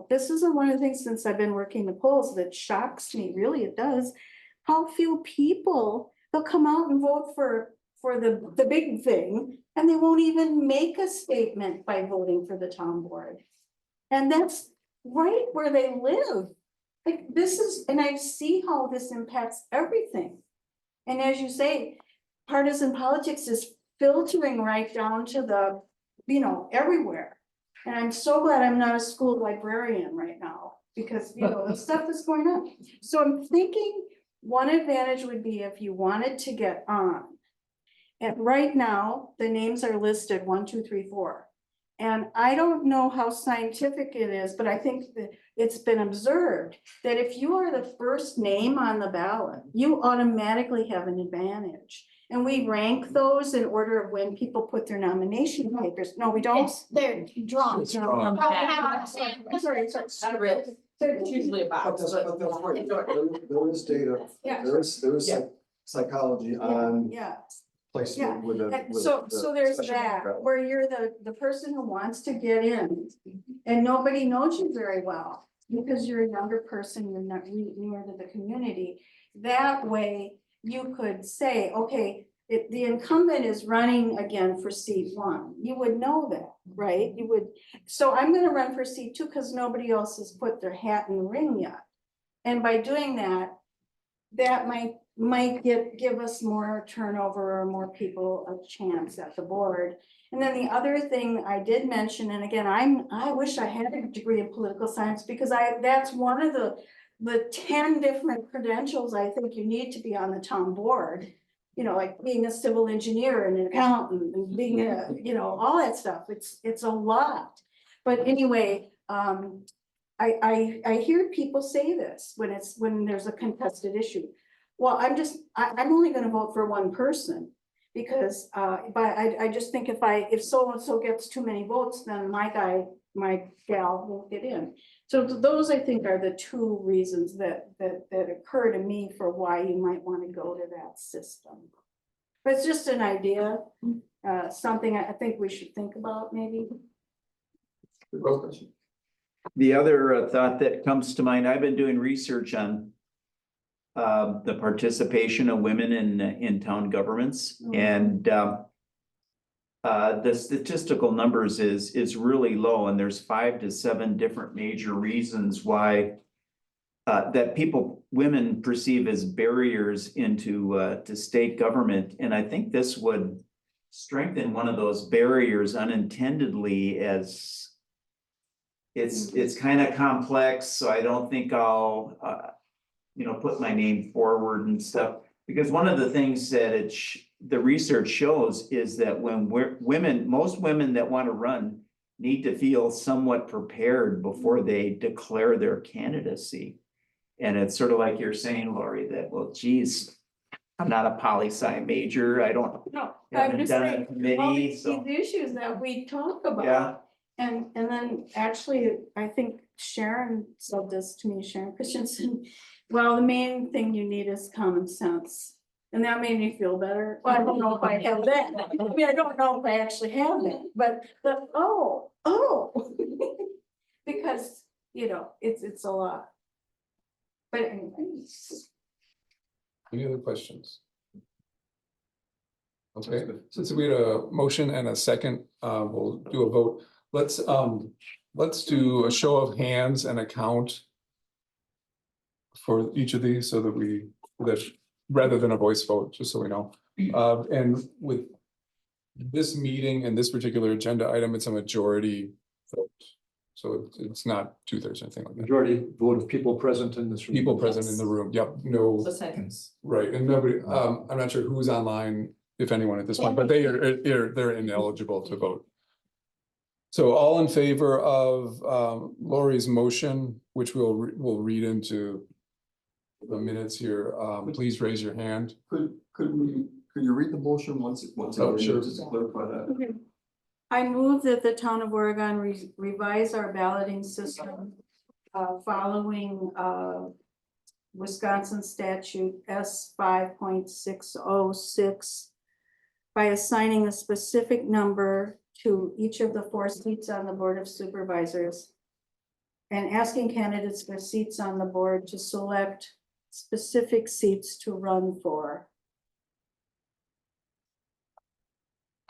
this isn't one of the things since I've been working the polls that shocks me, really, it does. How few people, they'll come out and vote for the big thing, and they won't even make a statement by voting for the town board. And that's right where they live. Like and I see how this impacts everything. And as you say, partisan politics is filtering right down to the, everywhere. And I'm so glad I'm not a school librarian right now, because, the stuff that's going on. So I'm thinking one advantage would be if you wanted to get on. And right now, the names are listed 1, 2, 3, 4. And I don't know how scientific it is, but I think that it's been observed that if you are the first name on the ballot, you automatically have an advantage. And we rank those in order of when people put their nomination papers. No, we don't. They're drawn. It's drawn. I'm sorry. It's usually about. There is data, Yeah. there is psychology on Yeah. placement with a. So there's that, where you're the person who wants to get in and nobody knows you very well because you're a younger person, you're not near to the community. That way you could say, okay, the incumbent is running again for seat 1. You would know that, right? You would, so I'm gonna run for seat 2 because nobody else has put their hat in the ring yet. And by doing that, that might give us more turnover or more people a chance at the board. And then the other thing I did mention, and again, I wish I had a degree in political science because that's one of the 10 different credentials I think you need to be on the town board. Like being a civil engineer and an accountant and being all that stuff. It's a lot. But anyway, I hear people say this when there's a contested issue. Well, I'm only gonna vote for one person because, but I just think if so-and-so gets too many votes, then my gal won't get in. So those I think are the 2 reasons that occur to me for why you might want to go to that system. But it's just an idea, something I think we should think about maybe. The other thought that comes to mind, I've been doing research on the participation of women in town governments, and the statistical numbers is really low, and there's 5 to 7 different major reasons why that women perceive as barriers into to state government, and I think this would strengthen one of those barriers unintendedly. As it's kind of complex, so I don't think I'll put my name forward and stuff, because one of the things that the research shows is that when most women that want to run need to feel somewhat prepared before they declare their candidacy. And it's sort of like you're saying, Lori, that, well, geez, I'm not a poli-sci major. I don't, No, I'm haven't just done a saying, all committee, these so, issues that we talk yeah. about. And then actually, I think Sharon said this to me, Sharon Christensen, well, the main thing you need is common sense. And that made me feel better. Well, I don't know if I have that. I mean, I don't know if I actually have that, but oh. Because, you know, it's a lot. But anyway. Any other questions? Okay, since we had a motion and a second, we'll do a vote. Let's do a show of hands and a count for each of these so that rather than a voice vote, just so we know. And with this meeting and this particular agenda item, it's a majority vote. So it's not 2/3 or anything like that. Majority vote of people present in this room. People present in the room, yep, no, seconds. right, and nobody, I'm not sure who's online, if anyone at this point, but they're ineligible to vote. So all in favor of Lori's motion, which we'll read into the minutes here, please raise your hand. Could you read the motion once? Oh, sure. Just to clarify that. Okay. I move that the town of Oregon revise our balloting system following Wisconsin statute S 5.606 by assigning a specific number to each of the 4 seats on the Board of Supervisors and asking candidates for seats on the board to select specific seats to run for.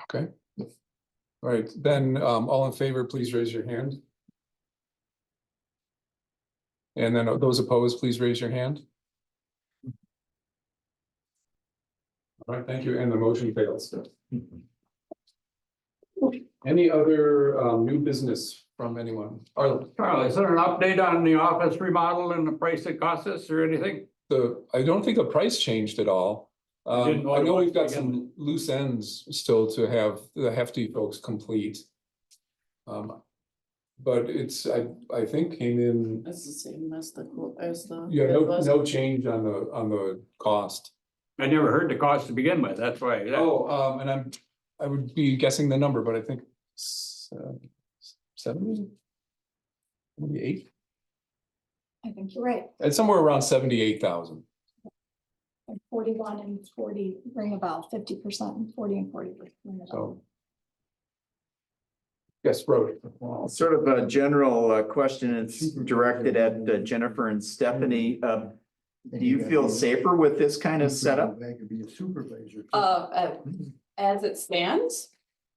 Okay. All right, then, all in favor, please raise your hand. And then those opposed, please raise your hand. All right, thank you, and the motion fails. Any other new business from anyone? Arlen? Carl, is there an update on the office remodel and the price it costs us or anything? I don't think the price changed at all. I didn't know I it know was we've got again. some loose ends still to have the hefty folks complete. But I think came in, It's the same as the. yeah, no change on the cost. I never heard the cost to begin with, that's why. Oh, and I would be guessing the number, but I think 70? 78? I think you're right. It's somewhere around 78,000. 41 and 40 ring about 50%, 40 and 40. So. Yes, Brody. Sort of a general question, it's directed at Jennifer and Stephanie. Do you feel safer with this kind of setup? They could be a supervisor. As it stands,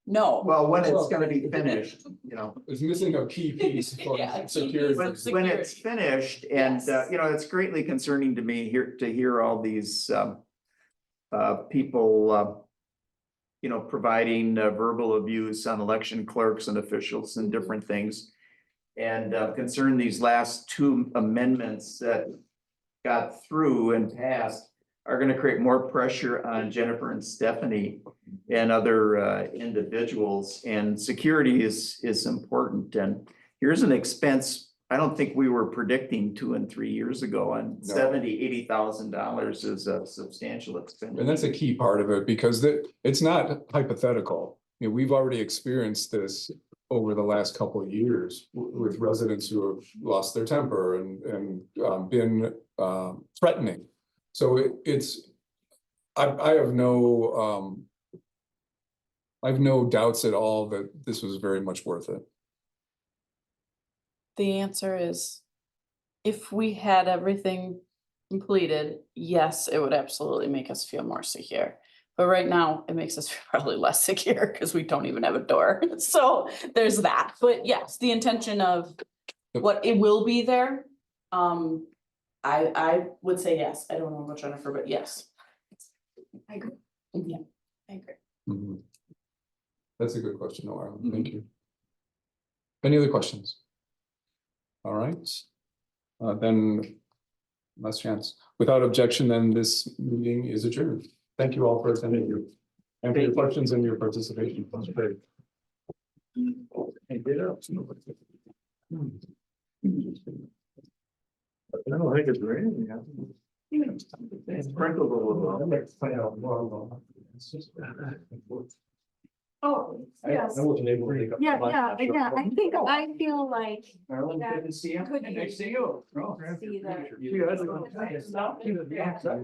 no. Well, when it's gonna be finished, you know. It's missing a key piece for Yeah, security. When it's finished, and Yes. you know, it's greatly concerning to me to hear all these people you know, providing verbal abuse on election clerks and officials and different things. And concern these last 2 amendments that got through and passed are gonna create more pressure on Jennifer and Stephanie and other individuals. And security is important. And here's an expense I don't think we were predicting 2 and 3 years ago, and No. $80,000 is a substantial expense. And that's a key part of it, because it's not hypothetical. You know, we've already experienced this over the last couple of years with residents who have lost their temper and been threatening. So I have no doubts at all that this was very much worth it. The answer is, if we had everything completed, yes, it would absolutely make us feel more secure. But right now, it makes us feel probably less secure because we don't even have a door. So there's that. But yes, the intention of what it will be there. I would say yes. I don't know about Jennifer, but yes. I agree. Yeah, I agree. Mhm. That's a good question, Laura. Thank you. Any other questions? All right. Then last chance. Without objection, then this meeting is adjourned. Thank you all for attending and for your questions and your participation. That's great. I did it. I don't think it's raining. It's sprinkled a little bit. Oh, yes. I wasn't able to. Yeah, I feel like. Marilyn, that good to see you. could Nice be- to see you. See that. You guys are.